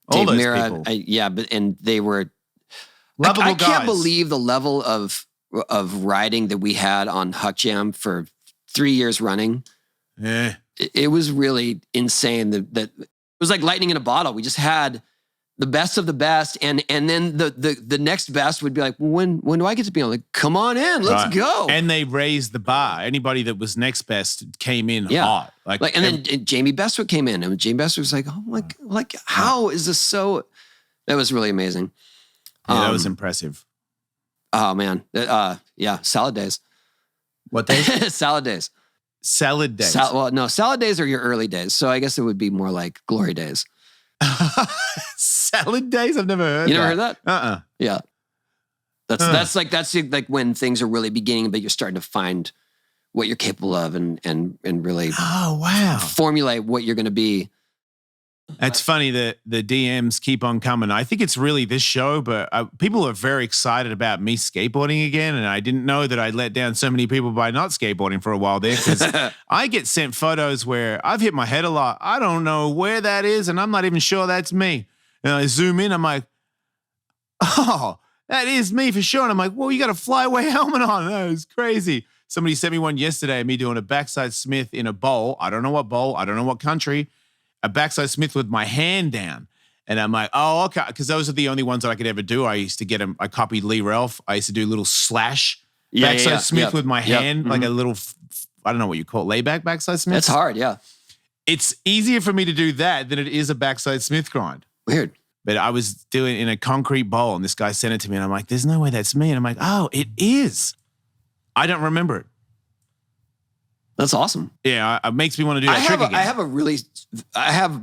all Dave those Mira. people. And they were lovable I guys. can't believe the level of riding that we had on Huck Jam for 3 years running. Yeah. It was really insane that it was like lightning in a bottle. We just had the best of the best. And then the next best would be like, when do I get to be on? Like, come on in, let's go. And they raised the bar. Anybody that was next best came in hot. And then Jamie Bestwick came in, and Jamie Bestwick was like, oh my, how is this so? That was really amazing. Yeah, that was impressive. Oh man. Salad days. What days? Salad days. Salad days. Salad days are your early days. So I guess it would be more like glory days. Salad days? I've never heard that. You never heard that? Uh-uh. Yeah. That's like when things are really beginning, but you're starting to find what you're capable of and really formulate what you're going to be. It's funny that the DMs keep on coming. I think it's really this show, but people are very excited about me skateboarding again. And I didn't know that I'd let down so many people by not skateboarding for a while there because I get sent photos where I've hit my head a lot. I don't know where that is, and I'm not even sure that's me. And I zoom in, I'm like, oh, that is me for sure. And I'm like, well, you got a flyaway helmet on. That was crazy. Somebody sent me one yesterday of me doing a backside Smith in a bowl. I don't know what bowl. I don't know what country. A backside Smith with my hand down. And I'm like, oh, okay. Because those are the only ones that I could ever do. I used to get them. I copied Lee Ralph. I used to do a little slash backside Smith with my hand, like a little, I don't know what you call it, layback backside Smith. That's hard, yeah. It's easier for me to do that than it is a backside Smith grind. Weird. But I was doing it in a concrete bowl and this guy sent it to me and I'm like, there's no way that's me. And I'm like, oh, it is. I don't remember it. That's awesome. Yeah, it makes me want to do that trick again. I have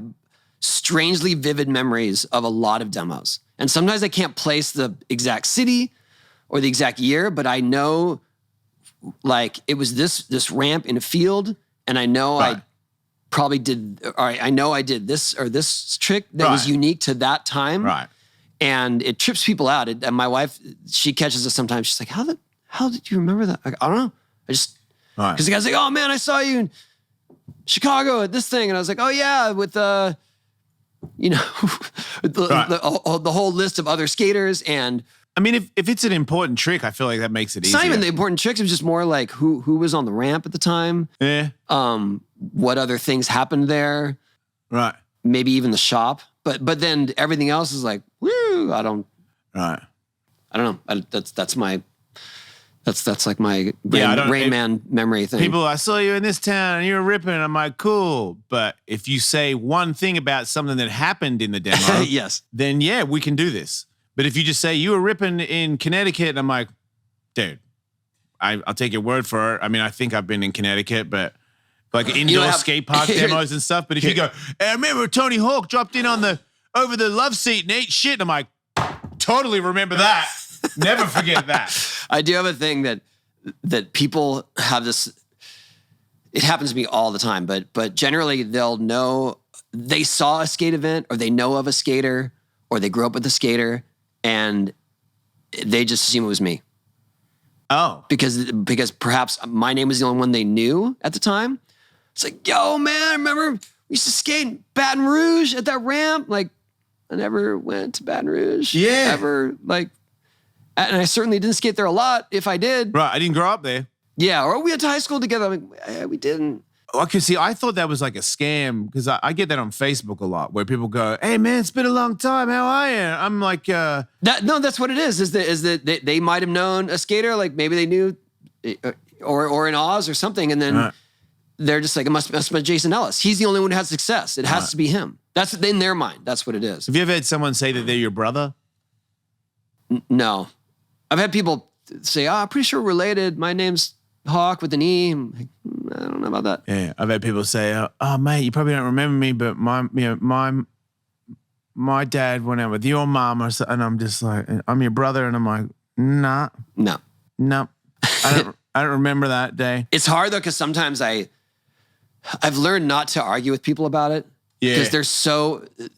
strangely vivid memories of a lot of demos. And sometimes I can't place the exact city or the exact year, but I know like it was this ramp in a field and I know I probably did, or I know I did this or this trick that was unique to that time. Right. And it trips people out. And my wife, she catches us sometimes. She's like, how did you remember that? Like, I don't know. I just, because the guy's like, oh man, I saw you in Chicago at this thing. And I was like, oh yeah, with the whole list of other skaters. And I mean, if it's an important trick, I feel like that makes it It's easier. not even the important tricks. It was just more like who was on the ramp at the time. Yeah. What other things happened there. Right. Maybe even the shop. But then everything else is like, woo, I don't know. That's like my Rain Man memory thing. People, I saw you in this town and you were ripping. I'm like, cool. But if you say one thing about something that happened in the demo, yes, then yeah, we can do this. But if you just say you were ripping in Connecticut, and I'm like, dude, I'll take your word for it. I mean, I think I've been in Connecticut, but like indoor skate park demos and stuff. But if you go, hey, I remember Tony Hawk dropped in over the love seat and ate shit. And I'm like, totally remember that. Never forget that. I do have a thing that people have this. It happens to me all the time, but generally they'll know they saw a skate event or they know of a skater or they grew up with a skater and they just assume it was me. Oh, because perhaps my name was the only one they knew at the time. It's like, yo, man, I remember we used to skate in Baton Rouge at that ramp. Like, I never went to Baton Rouge. Yeah. Ever, like, and I certainly didn't skate there a lot if I did. right. I didn't grow up there. Yeah, or we went to high school together. I'm like, we didn't. Okay, see, I thought that was like a scam because I get that on Facebook a lot where people go, hey, man, it's been a long time. How are you? I'm like, That's what it is that they might have known a skater, like maybe they knew, or in Oz or something, and then they're just like, it must be Jason Ellis. He's the only one who had success. It has to be him. That's in their mind. That's what it is. Have you ever had someone say that they're your brother? No. I've had people say, I'm pretty sure we're related. My name's Hawk with an E. I'm like, I don't know about that. Yeah, I've had people say, "Oh, mate, you probably don't remember me, but my dad went out with your mom," or so, and I'm just like, "I'm your brother," and I'm like, "Nah, No. I don't remember that day." It's hard though because sometimes I've learned not to argue with people about it. Yeah, because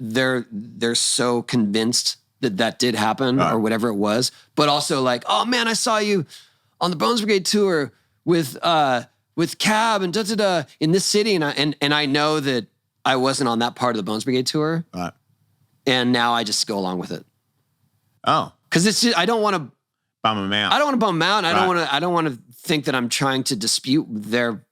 they're so convinced that did happen or whatever it was. But also like, oh man, I saw you on the Bones Brigade tour with Cab and in this city, and I know that I wasn't on that part of the Bones Brigade tour, right. And now I just go along with it. Oh, because it's just, I don't want to bum them out. I don't want to bum them out. I don't want to think that I'm trying to dispute their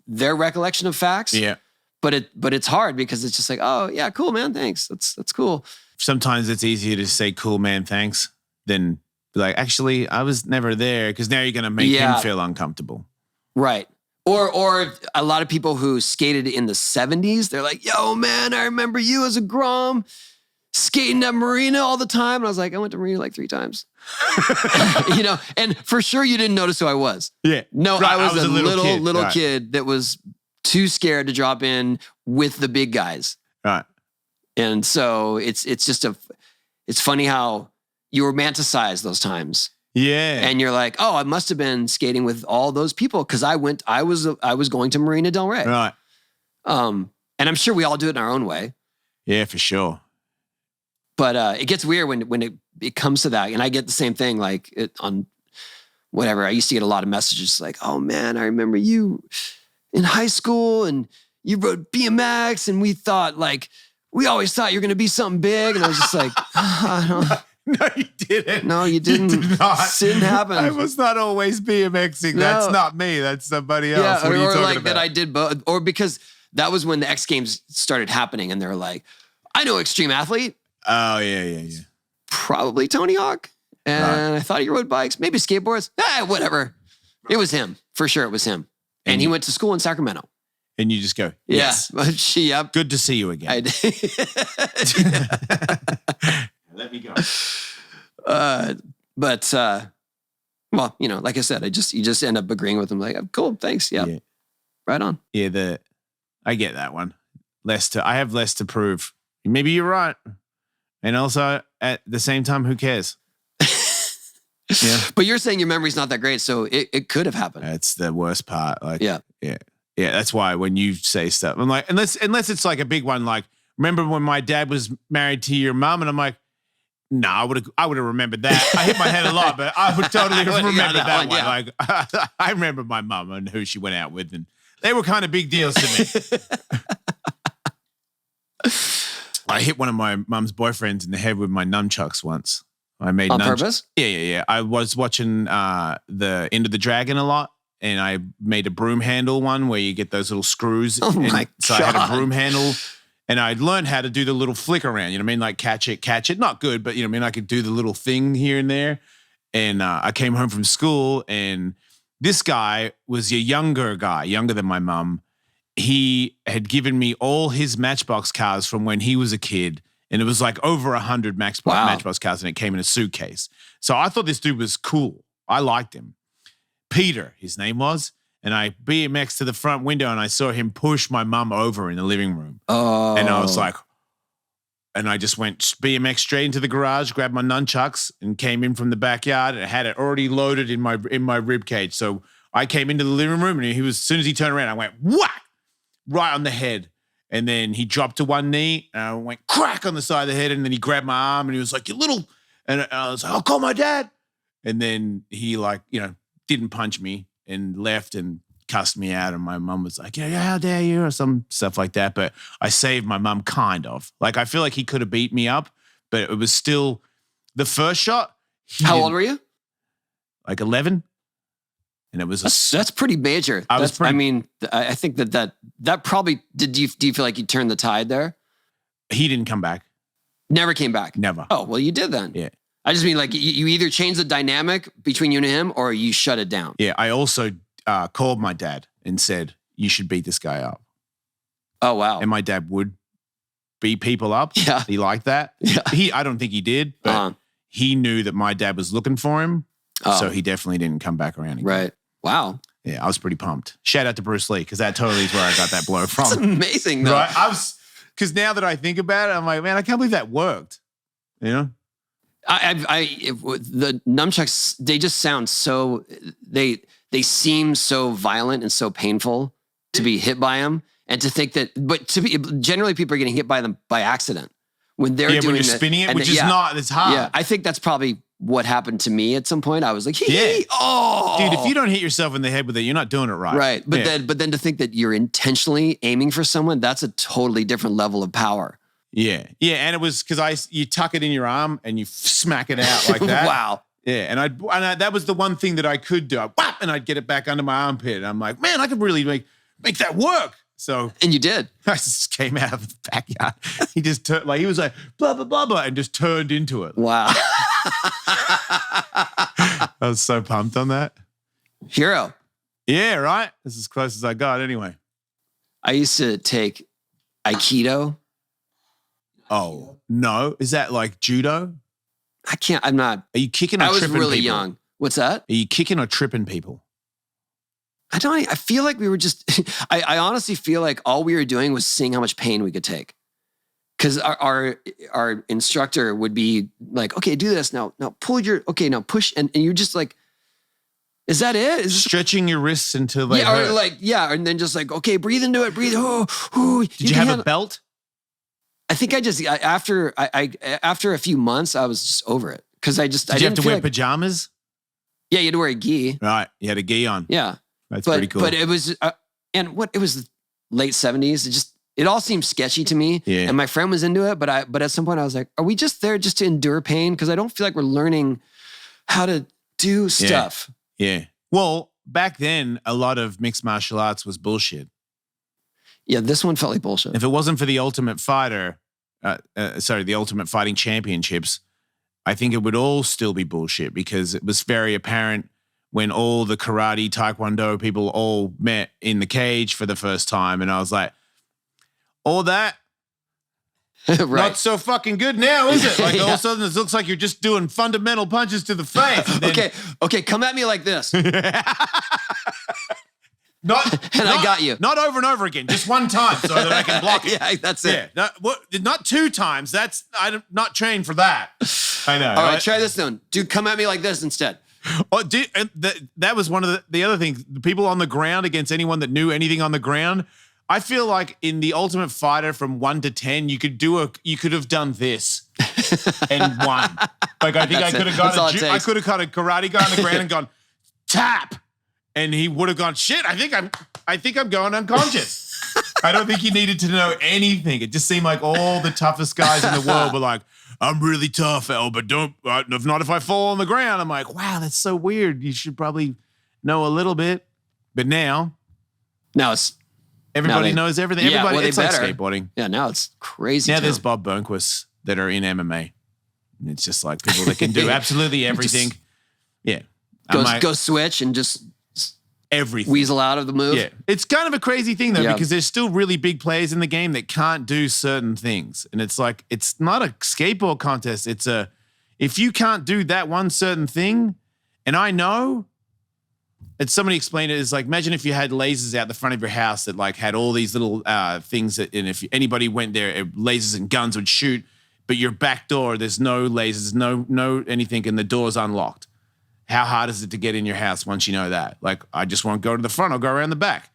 recollection of facts. Yeah, but it's hard because it's just like, oh yeah, cool man, thanks. That's cool. Sometimes it's easier to say "cool man, thanks" than be like, "Actually, I was never there," because now you're gonna make him feel uncomfortable. Right. Or a lot of people who skated in the 70s, they're like, yo, man, I remember you as a Grom skating at Marina all the time. And I was like, I went to Marina like 3 times. And for sure you didn't notice who I was. Yeah. No, right. I was a little right. kid that was too scared to drop in with the big guys. Right. And so it's funny how you romanticize those times. Yeah. And you're like, oh, I must have been skating with all those people because I was going to Marina Del Rey. Right. And I'm sure we all do it in our own way. Yeah, for sure. But it gets weird when it comes to that. And I get the same thing like on whatever. I used to get a lot of messages like, oh man, I remember you in high school and you rode BMX and we always thought you were going to be something big. And I was just like, I don't No, you didn't. No, you didn't. You did not. It didn't happen. I was not always BMXing. No. That's not me. That's somebody else. Yeah, what are you or talking like about? that I did both. Or because that was when the X Games started happening and they're like, I know Extreme Athlete. Oh, yeah. Probably Tony Hawk. And I thought he rode bikes. Maybe skateboards. Whatever. It was him. For sure it was him. And he went to school in Sacramento. And you just go, yes. Yeah. Yep. Good to see you again. I did. Let me go. Well, like I said, you just end up agreeing with them. Like, cool, thanks. Yep. Yeah. Right on. Yeah, I get that one. I have less to prove. Maybe you're right. And also at the same time, who cares? Yeah. But you're saying your memory's not that great, so it could have happened. That's the worst part. Like, yeah. That's why when you say stuff, I'm like, unless it's like a big one, like, remember when my dad was married to your mom? And I'm like, no, I would have remembered that. I hit my head a lot, but I would totally remember that one. Yeah. Like, I remember my mom and who she went out with, and they were kind of big deals to me. I hit one of my mum's boyfriends in the head with my nunchucks once. I made on purpose. Yeah. I was watching the End of the Dragon a lot, and I made a broom handle one where you get those little screws. Oh my So God. I had a broom handle, and I'd learned how to do the little flick around. You know what I mean? Like catch it. Not good, but you know what I mean? I could do the little thing here and there. And I came home from school, and this guy was a younger than my mum. He had given me all his Matchbox cars from when he was a kid. And it was like over 100 Matchbox cars, and it came in a suitcase. So I thought this dude was cool. I liked him. Peter, his name was. And I BMX to the front window, and I saw him push my mum over in the living room. Oh. And I was like, and I just went BMX straight into the garage, grabbed my nunchucks, and came in from the backyard. And I had it already loaded in my rib cage. So I came into the living room, and as soon as he turned around, I went whack right on the head. And then he dropped to one knee, and I went crack on the side of the head. And then he grabbed my arm, and he was like, "You little," and I was like, "I'll call my dad." And then he didn't punch me and left and cussed me out. And my mum was like, "Yeah, how dare you," or some stuff like that. But I saved my mum, kind of. Like, I feel like he could have beat me up, but it was still the first shot. How old were you? Like 11. And it was that's pretty major. I think that probably do you feel like you turned the tide there? He didn't come back. Never came back. Never. Oh, well, you did then. Yeah. I just mean like you either changed the dynamic between you and him, or you shut it down. Yeah. I also called my dad and said, "You should beat this guy up." Oh, wow. And my dad would beat people up. Yeah. He liked that. Yeah. I don't think he did, but he knew that my dad was looking for him. So he definitely didn't come back around again. Right. Wow. Yeah, I was pretty pumped. Shout out to Bruce Lee, because that totally is where I got that blow from. That's amazing, though. Right? Because now that I think about it, I'm like, man, I can't believe that worked. You know? The nunchucks, they just sound so, they seem so violent and so painful to be hit by them, and to think that, but generally people are getting hit by them by accident when they're doing when you're spinning it, which is not, it's hard. Yeah, I think that's probably what happened to me at some point. I was like, oh. Dude, if you don't hit yourself in the head with it, you're not doing it right. Right. But then to think that you're intentionally aiming for someone, that's a totally different level of power. Yeah. Yeah. And it was because you tuck it in your arm and you smack it out like that. Wow. Yeah. And that was the one thing that I could do. Whap, and I'd get it back under my armpit. And I'm like, man, I could really make that work. So. And you did. I just came out of the backyard. He just turned, he was like, blah, blah, blah, blah, and just turned into it. Wow. I was so pumped on that. Hero. Yeah, right? This is as close as I got anyway. I used to take Aikido. Oh, no. Is that like judo? I'm not. Are you kicking or tripping people? I was really young. What's that? Are you kicking or tripping people? I feel like we were just, I honestly feel like all we were doing was seeing how much pain we could take. Because our instructor would be like, okay, do this now. Now push. And you're just like, is that it? Stretching your wrists until they hurt. And then just like, okay, breathe into it, breathe. Did you have a belt? I think after a few months, I was just over it. Because Did you have to wear pajamas? Yeah, you had to wear a gi. Right, you had a gi on. Yeah. That's pretty cool. But it was, it was the late 70s. It all seemed sketchy to me. Yeah. And my friend was into it, but at some point I was like, are we just there just to endure pain? Because I don't feel like we're learning how to do stuff. Yeah. Well, back then, a lot of mixed martial arts was bullshit. Yeah, this one felt like bullshit. If it wasn't for the Ultimate Fighter, the Ultimate Fighting Championships, I think it would all still be bullshit, because it was very apparent when all the karate, taekwondo people all met in the cage for the first time. And I was like, all that, right. Not so fucking good now, is it? Like all of a sudden it looks like you're just doing fundamental punches to the face. And then, okay, come at me like this. I got you. Not over and over again, just one time so that I can block it. Yeah, that's it. Yeah, not two times. I'm not trained for that. I know. All right, try this one. Dude, come at me like this instead. Oh, dude, that was one of the other things. The people on the ground against anyone that knew anything on the ground. I feel like in the Ultimate Fighter from 1 to 10, you could have done this and won. Like I think I could have got I could have caught a karate guy on the ground and gone tap, and he would have gone shit. I think I'm going unconscious. I don't think he needed to know anything. It just seemed like all the toughest guys in the world were like, I'm really tough, El, but don't, if not if I fall on the ground. I'm like, wow, that's so weird. You should probably know a little bit. But now it's everybody knows everything. Yeah, Everybody, well, it's like skateboarding. Yeah, now it's crazy. Now there's Bob Burnquist that are in MMA. And it's just like people that can do absolutely everything. Go switch and just everything. Weasel out of the move. Yeah. It's kind of a crazy thing, though, because there's still really big players in the game that can't do certain things. And it's like, it's not a skateboard contest. It's if you can't do that one certain thing, and I know, and somebody explained it, is like, imagine if you had lasers out the front of your house that like had all these little things that, and if anybody went there, lasers and guns would shoot, but your back door, there's no lasers, no anything, and the door's unlocked. How hard is it to get in your house once you know that? Like, I just want to go to the front. I'll go around the back.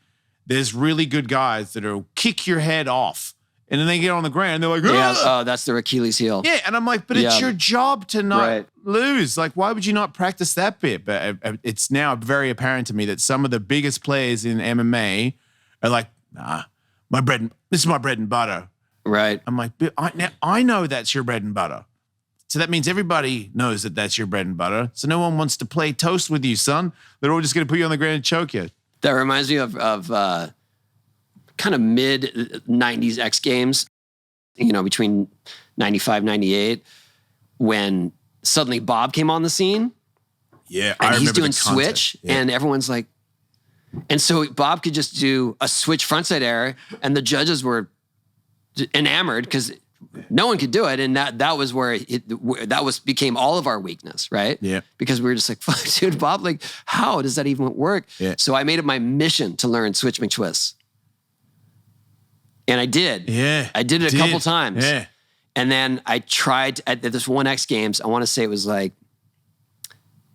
There's really good guys that'll kick your head off. And then they get on the ground and they're like, oh, that's their Achilles heel. Yeah. And I'm like, but it's your job to not lose. Like, why would you not practice that bit? But it's now very apparent to me that some of the biggest players in MMA are like, nah, this is my bread and butter. Right. I'm like, I know that's your bread and butter. So that means everybody knows that that's your bread and butter. So no one wants to play toast with you, son. They're all just going to put you on the ground and choke you. That reminds me of kind of mid-90s X Games, between 95, 98, when suddenly Bob came on the scene. Yeah, and he's doing switch, and everyone's like, and so Bob could just do a switch frontside air, and the judges were enamored because no one could do it, and that was where became all of our weakness, right? Yeah. Because we were just like, fuck, dude, Bob, like, how does that even work? Yeah. So I made it my mission to learn switch McTwists. And I did. Yeah. I did it a couple times. Yeah. And then I tried at this one X Games, I want to say it was like,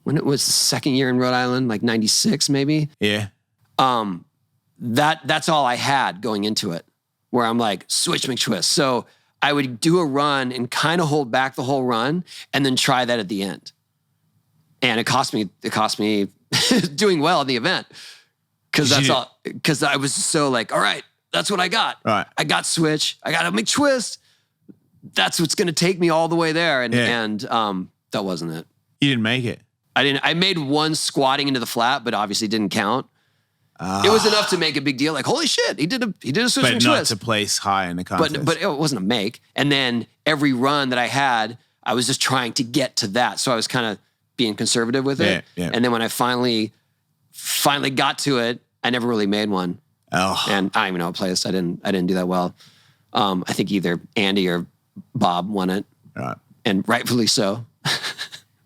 when it was the second year in Rhode Island, like 96 maybe. Yeah. That's all I had going into it, where I'm like, switch McTwist. So I would do a run and kind of hold back the whole run and then try that at the end. And it cost me doing well in the event. Because I was so like, all right, that's what I got. Right. I got switch. I got a McTwist. That's what's going to take me all the way there. And that wasn't it. You didn't make it. I made one squatting into the flat, but obviously didn't count. It was enough to make a big deal. Like, holy shit, he did a switch but and not twist. To place high in the contest. But it wasn't a make. And then every run that I had, I was just trying to get to that. So I was kind of being conservative with it. Yeah. And then when I finally got to it, I never really made one. Oh. And I don't even know what place. I didn't do that well. I think either Andy or Bob won it. Right. And rightfully so.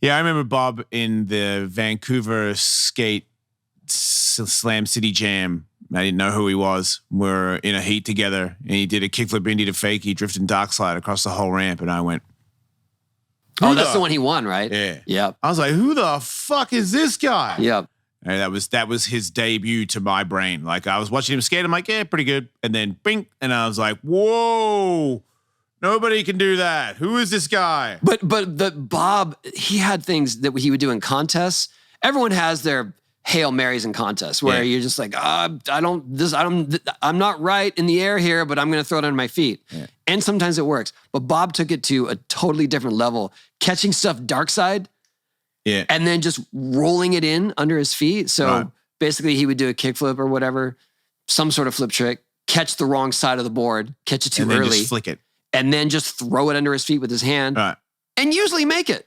Yeah, I remember Bob in the Vancouver Skate Slam City Jam. I didn't know who he was. We're in a heat together, and he did a kickflip Indy to fake. He drifted and dark slide across the whole ramp, and I went, oh, that's the one he won, right? Yeah. Yep. I was like, who the fuck is this guy? Yep. And that was his debut to my brain. Like, I was watching him skate. I'm like, yeah, pretty good. And then bing. And I was like, whoa, nobody can do that. Who is this guy? But the Bob, he had things that he would do in contests. Everyone has their Hail Marys in contests where you're just like, I'm not right in the air here, but I'm going to throw it under my feet. Yeah. And sometimes it works. But Bob took it to a totally different level, catching stuff dark side. Yeah. And then just rolling it in under his feet. So basically he would do a kickflip or whatever, some sort of flip trick, catch the wrong side of the board, catch it too and then early. Just flick it. And then just throw it under his feet with his hand. Right. And usually make it.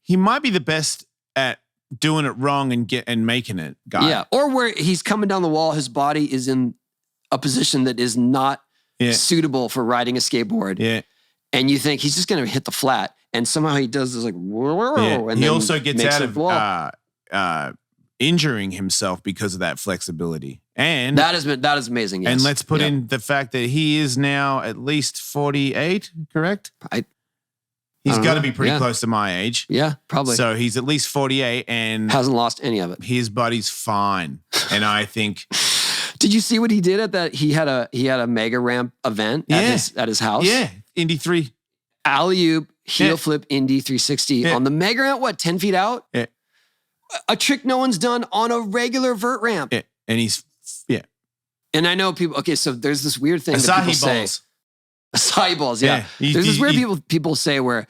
He might be the best at doing it wrong and making it guy. Yeah. Or where he's coming down the wall, his body is in a position that is not suitable for riding a skateboard. Yeah. And you think he's just going to hit the flat. And somehow he does this like, whoa, and he then also gets makes out of injuring himself because of that flexibility. And that is amazing. Yes. And let's put in the fact that he is now at least 48, correct? He's got to be pretty close to my age. Yeah, probably. So he's at least 48 and hasn't lost any of it. His body's fine. And I think did you see what he did at that? He had a mega ramp event at his house. Yeah, Indy 3. Alley-oop, heel flip, Indy 360 on the mega ramp, 10 feet out? Yeah. A trick no one's done on a regular vert ramp. Yeah. And he's, And I know people, so there's this weird thing that people say. Acai balls, yeah. There's this weird people say where,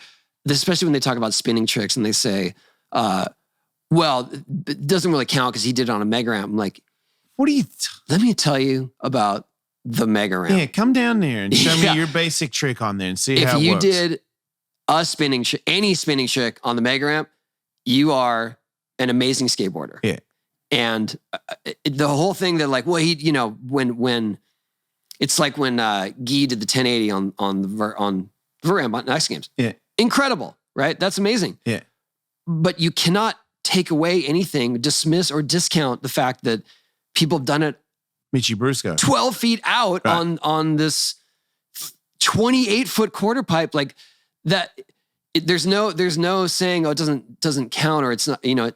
especially when they talk about spinning tricks and they say, well, it doesn't really count because he did it on a mega ramp. I'm like, what do you... Let me tell you about the mega ramp. Yeah, come down there and show me your basic trick on there and see how it works. If you did any spinning trick on the mega ramp, you are an amazing skateboarder. Yeah. And the whole thing that like, well, he, you know, when it's like when Guy did the 1080 on the ramp on X Games. Yeah. Incredible, right? That's amazing. Yeah. But you cannot take away anything, dismiss or discount the fact that people have done it Michi Brusco 12 feet out on this 28-foot quarter pipe. Like that, there's no saying, oh, it doesn't count or it's not, you know,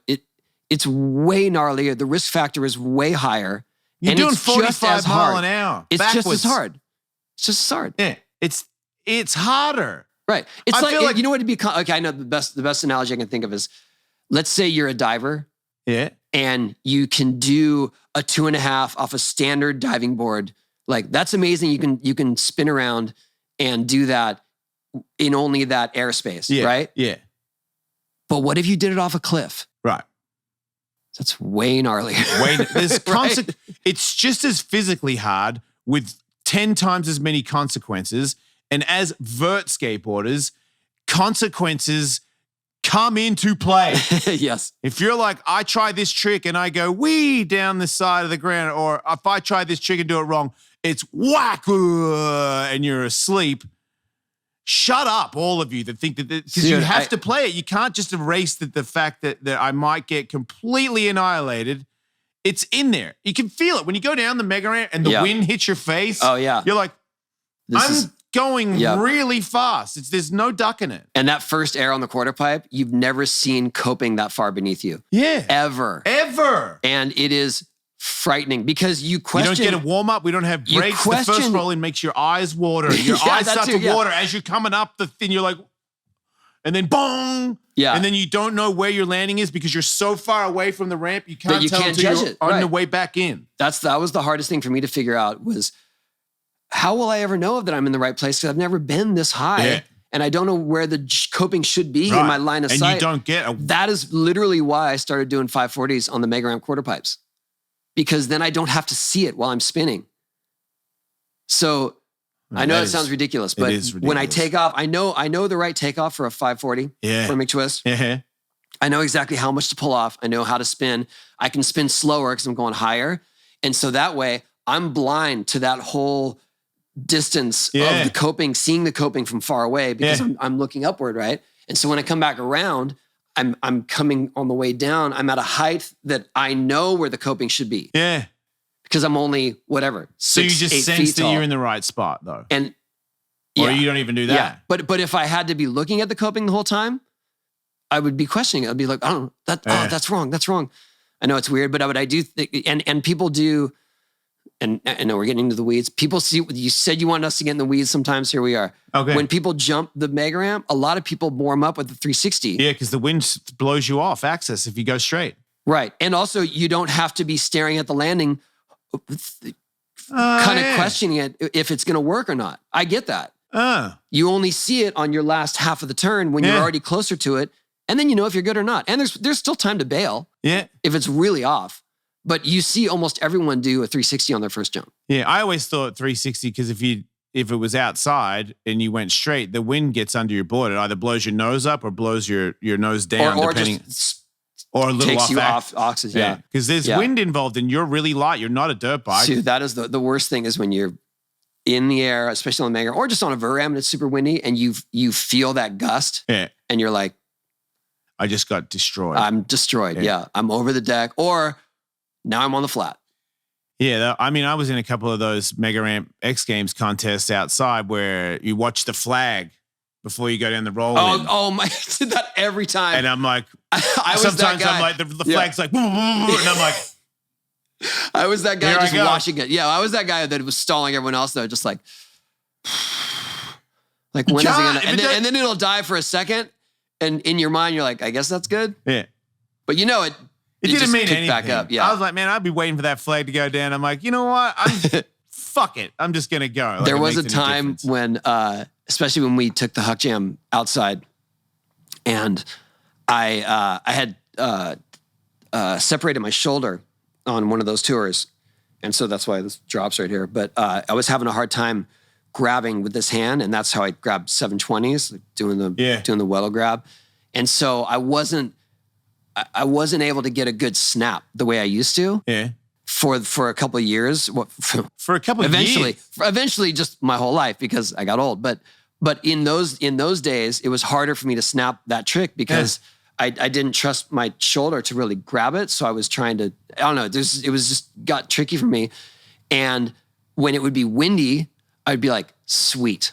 it's way gnarlier. The risk factor is way higher. You're and doing it's 45 mile an hour. It's backwards. just as hard. It's just as hard. Yeah. It's harder. Right. It's like you know what it'd be, okay, I know the best analogy I can think of is, let's say you're a diver. Yeah. And you can do a 2.5 off a standard diving board. Like that's amazing. You can spin around and do that in only that airspace, right? Yeah. But what if you did it off a cliff? Right. That's way gnarlier. There's right? It's just as physically hard with 10 times as many consequences. And as vert skateboarders, consequences come into play. Yes. If you're like, I try this trick and I go wee down the side of the ground, or if I try this trick and do it wrong, it's whack and you're asleep. Shut up, all of you that think that, because you have to play it. You can't just erase the fact that I might get completely annihilated. It's in there. You can feel it when you go down the mega ramp and the wind hits your face. Oh yeah. You're like, I'm going really fast. There's no ducking it. And that first air on the quarter pipe, you've never seen coping that far beneath you. Yeah. Ever. And it is frightening because you question. You don't get a warm up. We don't have brakes. The first rolling makes your eyes water. Your eyes start to water as you're coming up the thing. You're like, and then boom. Yeah. And then you don't know where your landing is because you're so far away from the ramp. You can't tell until you're on the way back in. That was the hardest thing for me to figure out was, how will I ever know that I'm in the right place? Because I've never been this high and I don't know where the coping should be in my line of sight. And you don't get that is literally why I started doing 540s on the mega ramp quarter pipes, because then I don't have to see it while I'm spinning. So I know it sounds ridiculous, but when I take off, I know the right takeoff for a 540 for a McTwist. Yeah. I know exactly how much to pull off. I know how to spin. I can spin slower because I'm going higher. And so that way I'm blind to that whole distance of the coping, seeing the coping from far away because I'm looking upward, right? And so when I come back around, I'm coming on the way down. I'm at a height that I know where the coping should be. Yeah. Because I'm only, whatever, 6, so you just 8 sense feet that tall. you're in the right spot though. And or you don't even do that. Yeah. But if I had to be looking at the coping the whole time, I would be questioning it. I'd be like, oh, that's wrong. That's wrong. I know it's weird, but I do think, and people do. And I know we're getting into the weeds. People see, you said you want us to get in the weeds sometimes. Here we are. Okay. When people jump the mega ramp, a lot of people warm up with the 360. Yeah, because the wind blows you off access if you go straight. Right. And also, you don't have to be staring at the landing, kind of questioning it if it's going to work or not. I get that. You only see it on your last half of the turn when you're already closer to it. And then you know if you're good or not. And there's still time to bail. Yeah. If it's really off. But you see almost everyone do a 360 on their first jump. Yeah, I always thought 360 because if it was outside and you went straight, the wind gets under your board. It either blows your nose up or blows your nose down, or depending. Just or a little takes off you off oxygen. Yeah, because there's wind involved and you're really light. You're not a dirt bike. Dude, that is the worst thing is when you're in the air, especially on the mega, or just on a VRAM and it's super windy and you feel that gust and you're like, I just got destroyed. I'm destroyed. Yeah. I'm over the deck or now I'm on the flat. Yeah, I mean, I was in a couple of those Mega Ramp X Games contests outside where you watch the flag before you go down the roll. Oh my! I did that every time. And I'm like, sometimes I'm like, the flag's like, boom, boom, boom, and I'm like, I was that guy just watching it. Yeah, I was that guy that was stalling everyone else though, just like when is it gonna? And then it'll die for a second, and in your mind you're like, I guess that's good. Yeah, but you know it. It didn't mean anything. Back up. Yeah. I was like, man, I'd be waiting for that flag to go down. I'm like, you know what? I'm fuck it. I'm just going to go. Like, there it was a makes any time difference. when, especially when we took the Huck Jam outside, and I had separated my shoulder on one of those tours. And so that's why this drops right here. But I was having a hard time grabbing with this hand, and that's how I grabbed 720s, like doing the Weddle grab. And so I wasn't able to get a good snap the way I used to. Yeah. For a couple of years. For a couple of years. Eventually just my whole life because I got old. But in those days, it was harder for me to snap that trick because I didn't trust my shoulder to really grab it. So I was trying to, I don't know, it was just got tricky for me. And when it would be windy, I'd be like, sweet,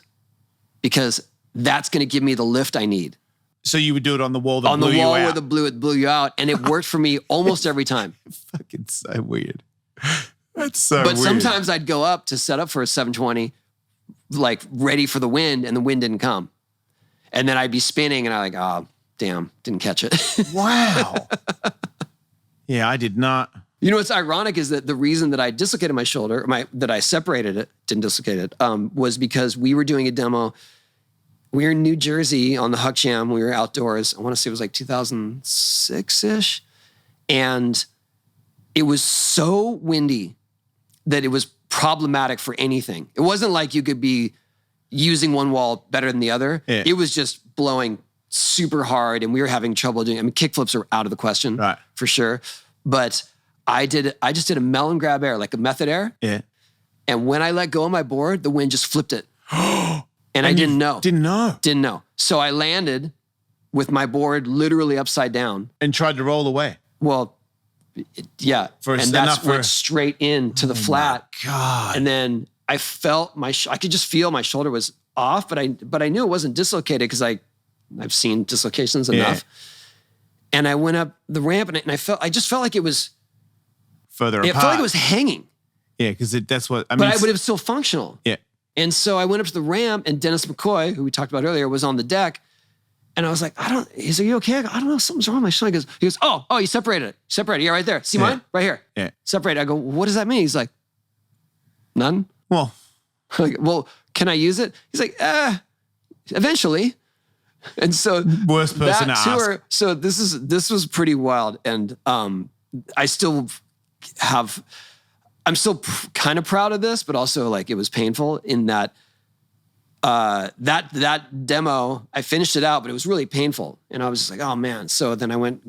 because that's going to give me the lift I need. So you would do it on the wall that on blew the wall you out. where it blew you out, and it worked for me almost every time. Fucking so weird. That's so weird. But sometimes I'd go up to set up for a 720, like ready for the wind, and the wind didn't come. And then I'd be spinning, and I'm like, oh, damn, didn't catch it. Wow. Yeah, I did not. You know what's ironic is that the reason that I dislocated my shoulder, that I separated it, didn't dislocate it, was because we were doing a demo. We were in New Jersey on the Huck Jam. We were outdoors. I want to say it was like 2006-ish. And it was so windy that it was problematic for anything. It wasn't like you could be using one wall better than the other. Yeah. It was just blowing super hard, and we were having trouble doing. I mean, kickflips are out of the question, right, for sure. But I just did a melon grab air, like a method air. Yeah. And when I let go of my board, the wind just flipped it. And I didn't know. Didn't know. So I landed with my board literally upside down. And tried to roll away. Well, yeah. And that's went straight into the flat. My God. And then I felt I could just feel my shoulder was off, but I knew it wasn't dislocated because I've seen dislocations enough. Yeah. And I went up the ramp, and I just felt like it was further apart. It felt like it was hanging. Yeah, because that's what I mean. But it was still functional. Yeah. And so I went up to the ramp, and Dennis McCoy, who we talked about earlier, was on the deck. And I was like, he's like, are you okay? I go, I don't know, something's wrong with my shoulder. He goes, oh, you separated it. Separated. Yeah, right there. See mine? Right here. Yeah. Separated. I go, what does that mean? He's like, none. Well, I'm like, well, can I use it? He's like, eventually. And so worst person to tour, ask. So this was pretty wild. And I still I'm still kind of proud of this, but also like it was painful in that that demo, I finished it out, but it was really painful. And I was just like, oh man. So then I went,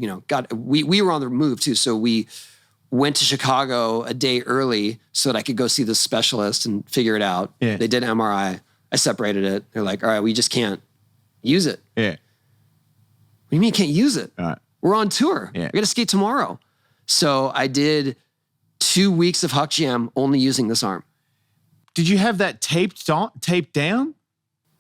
we were on the move too. So we went to Chicago a day early so that I could go see the specialist and figure it out. Yeah. They did an MRI. I separated it. They're like, all right, we just can't use it. Yeah. What do you mean you can't use it? All right. We're on tour. Yeah. We got to skate tomorrow. So I did 2 weeks of Huck Jam only using this arm. Did you have that taped down?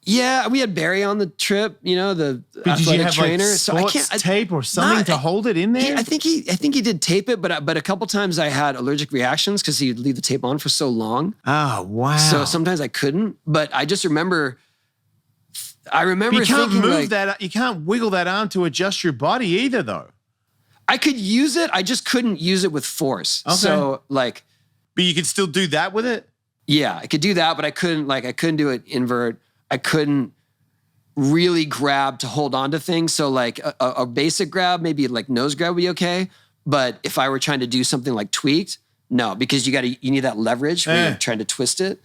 Yeah, we had Barry on the trip, the athletic trainer. Like sports tape or something to hold it in there? I think he did tape it, but a couple times I had allergic reactions because he'd leave the tape on for so long. Oh, wow. So sometimes I couldn't, but I just remember. You can't thinking that. You can't wiggle that arm to adjust your body either, though. I could use it. I just couldn't use it with force. Okay. So but you could still do that with it? Yeah, I could do that, but I couldn't do it invert. I couldn't really grab to hold on to things. So like a basic grab, maybe like nose grab would be okay. But if I were trying to do something like tweaked, no, because you need that leverage when you're trying to twist it.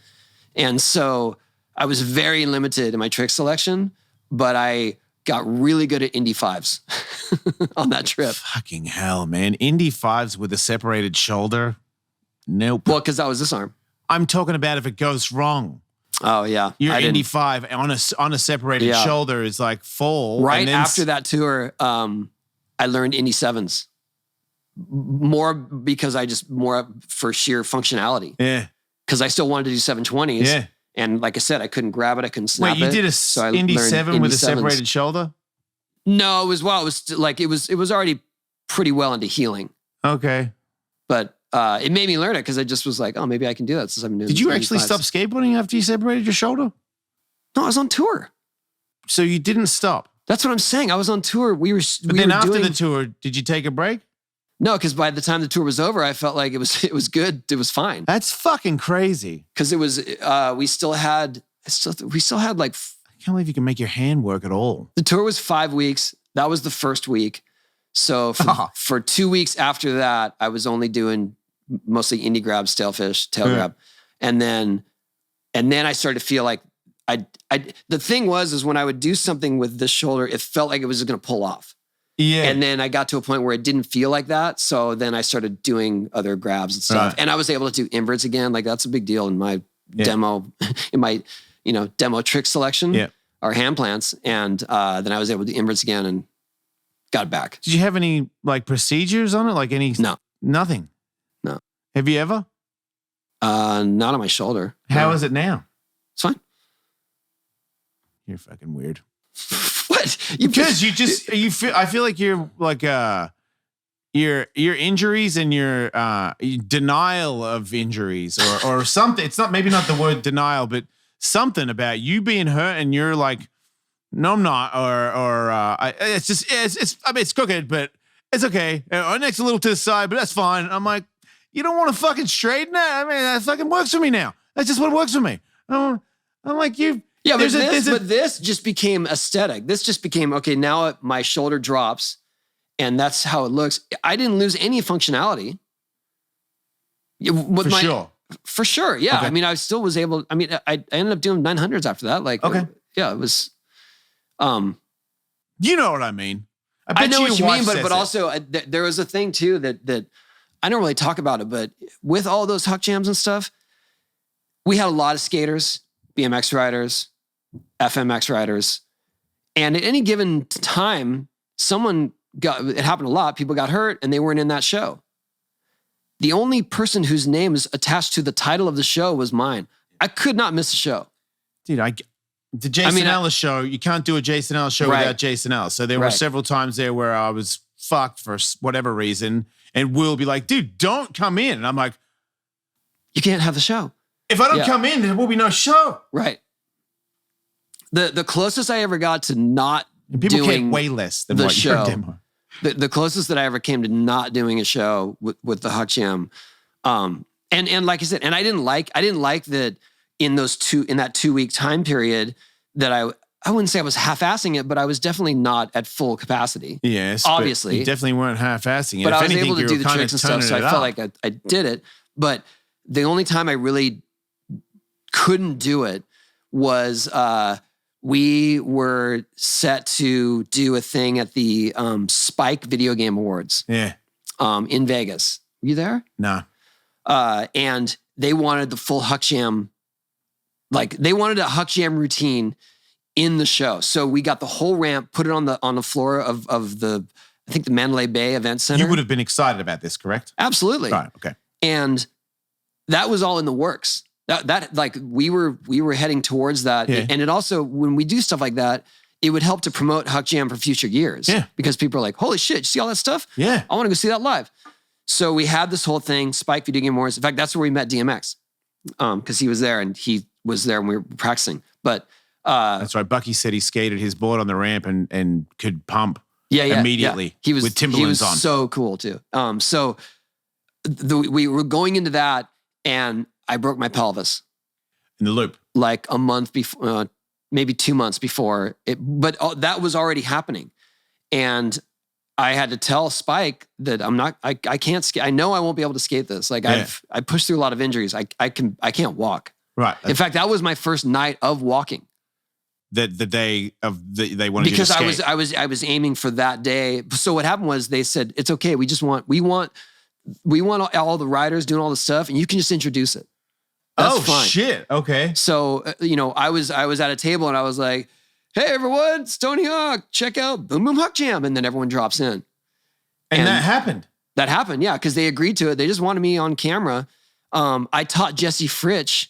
And so I was very limited in my trick selection, but I got really good at Indy 5s on that trip. Fucking hell, man. Indy 5s with a separated shoulder? Nope. Well, because that was this arm. I'm talking about if it goes wrong. Oh, yeah. Your Indy 5 on a separated shoulder is like full. Right after that tour, I learned Indy 7s. More because more for sheer functionality. Yeah. Because I still wanted to do 720s. Yeah. And like I said, I couldn't grab it. I couldn't snap it. Wait, you did a Indy 7 with a separated shoulder? No, it was it was already pretty well into healing. Okay. But it made me learn it because I just was like, oh, maybe I can do that since I've been doing. Did you actually stop skateboarding after you separated your shoulder? No, I was on tour. So you didn't stop? That's what I'm saying. I was on tour. But then after the tour, did you take a break? No, because by the time the tour was over, I felt like it was good. It was fine. That's fucking crazy. Because it was we still had like I can't believe you can make your hand work at all. the tour was 5 weeks. That was the first week. So for 2 weeks after that, I was only doing mostly indie grab, tail grab, and then I started to feel like the thing was when I would do something with this shoulder, it felt like it was just going to pull off. Yeah. And then I got to a point where it didn't feel like that. So then I started doing other grabs and stuff. Right. And I was able to do inverts again. Like that's a big deal in my demo, in my, demo trick selection or hand plants. And then I was able to do inverts again and got it back. Did you have any like procedures on it? Like any? No. Nothing. No. Have you ever? Not on my shoulder. How is it now? It's fine. You're fucking weird. What? Because you feel. I feel like you're like your injuries and your denial of injuries or something. It's maybe not the word denial, but something about you being hurt and you're like, no, I'm not. It's crooked, but it's okay. Our neck's a little to the side, but that's fine. I'm like, you don't want to fucking straighten that? I mean, that fucking works for me now. That's just what works for me. I'm like you. Yeah, but this just became aesthetic. This just became, okay, now my shoulder drops and that's how it looks. I didn't lose any functionality. For sure, yeah. Okay. I mean, I still was able, I ended up doing 900s after that. Like, okay. It was, you know what I mean? I know what you mean, but also there was a thing too that I don't really talk about it, but with all those huck jams and stuff, we had a lot of skaters, BMX riders, FMX riders. And at any given time, it happened a lot, people got hurt and they weren't in that show. The only person whose name is attached to the title of the show was mine. I could not miss a show. Dude, the Jason Ellis show, you can't do a Jason Ellis show without Jason Ellis. So there were several times there where I was fucked for whatever reason. And Will be like, dude, don't come in. And I'm like, you can't have the show. If I don't come in, there will be no show. Right. The closest I ever got to not people came way less than what show, your demo. The closest that I ever came to not doing a show with the huck jam. And like I said, and I didn't like that in that 2 week time period that I wouldn't say I was half-assing it, but I was definitely not at full capacity. Yes. Obviously. You definitely weren't half-assing it. But I was able to do the tricks and stuff, so I felt like I did it. But the only time I really couldn't do it was we were set to do a thing at the Spike Video Game Awards. Yeah. In Vegas. Were you there? No. And they wanted the full huck jam, like they wanted a huck jam routine in the show. So we got the whole ramp, put it on the floor of the, I think the Mandalay Bay Event Center. You would have been excited about this, correct? Absolutely. Right. Okay. And that was all in the works. That like we were heading towards that. Yeah. And it also, when we do stuff like that, it would help to promote Huck Jam for future years. Yeah. Because people are like, holy shit, you see all that stuff? Yeah. I want to go see that live. So we had this whole thing, Spike Video Game Awards. In fact, that's where we met DMX. Because he was there and he was there when we were practicing. But that's right. Bucky said he skated his board on the ramp and could pump immediately. Yeah. He was with Timberlands on. So cool too. So we were going into that and I broke my pelvis. In the loop. Like a month before, maybe 2 months before it, but that was already happening. And I had to tell Spike that I can't skate. I know I won't be able to skate this. Like I pushed through a lot of injuries. I can't walk. Right. In fact, that was my first night of walking. The day of they wanted because you to skate. I was aiming for that day. So what happened was they said, it's okay. We want all the riders doing all the stuff and you can just introduce it. That's fine. Shit. Okay. So, I was at a table and I was like, hey everyone, it's Tony Hawk. Check out Boom Boom Huck Jam. And then everyone drops in. And that happened? That happened, yeah, because they agreed to it. They just wanted me on camera. I taught Jesse Fritsch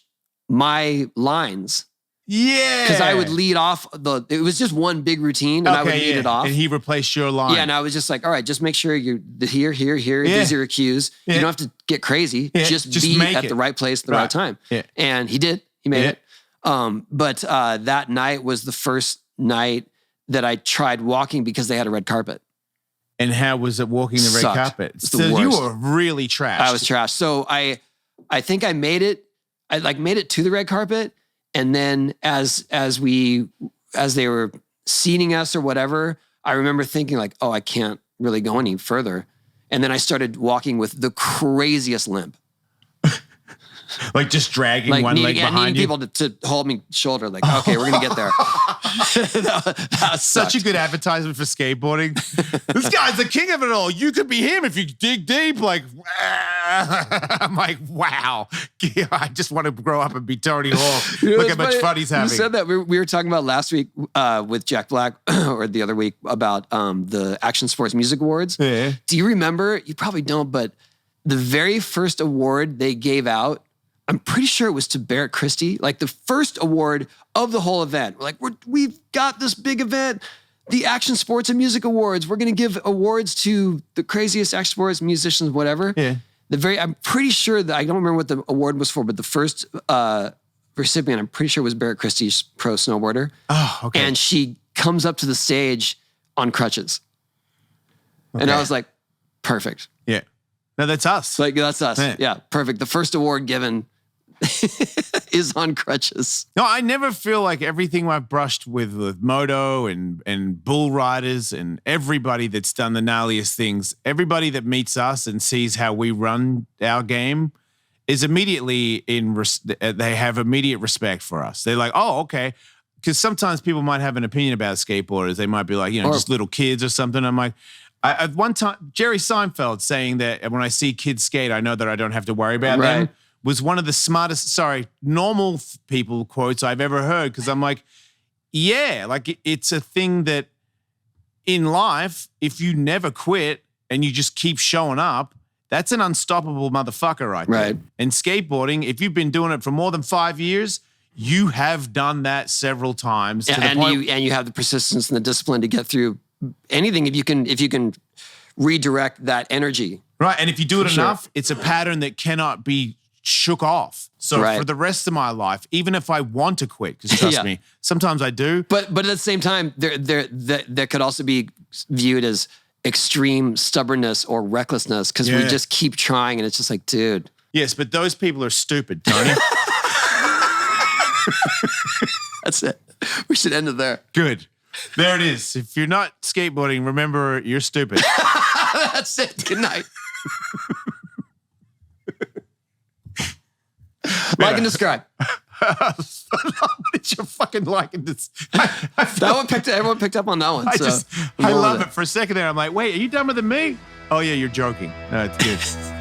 my lines. Yeah. Because I would lead off it was just one big routine and I would lead it off. And he replaced your line. Yeah, and I was just like, all right, just make sure you're here. Yeah. These are your cues. Yeah. You don't have to get crazy. Yeah. Just be at the right place at the right time. Yeah. And he did. He made it. But that night was the first night that I tried walking because they had a red carpet. And how was it walking the red Sucked. carpet? It's the So you worst. were really trashed. I was trashed. So I think I made it. I like made it to the red carpet, and then as they were seating us or whatever, I remember thinking like, oh, I can't really go any further. And then I started walking with the craziest limp. Like just dragging Like one leg needing behind you. people to hold me shoulder. Like, okay, we're going to get there. that Such a sucked. good advertisement for skateboarding. This guy's the king of it all. You could be him if you dig deep. Like, I'm like, wow. I just want to grow up and be Tony Hawk. You know, Look it's how much funny. fun he's You having. said that. We were talking about last week with Jack Black or the other week about the Action Sports Music Awards. Yeah. Do you remember? You probably don't, but the very first award they gave out, I'm pretty sure it was to Barrett Christie, like the first award of the whole event. We're like, we've got this big event, the Action Sports and Music Awards. We're going to give awards to the craziest action sports musicians, whatever. Yeah. I'm pretty sure that I don't remember what the award was for, but the first recipient, I'm pretty sure was Barrett Christie's pro snowboarder. Oh, okay. And she comes up to the stage on crutches. And I Okay. was like, perfect. Yeah. No, that's us. Like, that's us. Yeah. Yeah, perfect. The first award given is on crutches. No, I never feel like everything I've brushed with moto and bull riders and everybody that's done the gnarliest things, everybody that meets us and sees how we run our game is immediately they have immediate respect for us. They're like, oh, okay. Because sometimes people might have an opinion about skateboarders. They might be like, you know, just little kids or something. I'm like, at one time, Jerry Seinfeld saying that when I see kids skate, I know that I don't have to worry about them, was one of the smartest, normal people quotes I've ever heard. Because I'm like, yeah, like it's a thing that in life, if you never quit and you just keep showing up, that's an unstoppable motherfucker right there. Right. And skateboarding, if you've been doing it for more than 5 years, you have done that several times. To the point You have the persistence and the discipline to get through anything if you can redirect that energy. Right. And if you do it sure. enough, it's a pattern that cannot be shook off. So Right. for the rest of my life, even if I want to quit, because trust Yeah. me, sometimes I do. But at the same time, there could also be viewed as extreme stubbornness or recklessness because we Yeah. just keep trying and it's just like, dude. Yes, but those people are stupid, Tony. That's it. We should end it there. Good. There it is. If you're not skateboarding, remember you're stupid. That's it. Good night. Like and subscribe. What did you fucking like in this? Everyone picked up on that one. I so love with it. For a second there, I'm like, wait, are you dumber than me? Oh yeah, you're joking. No, it's good.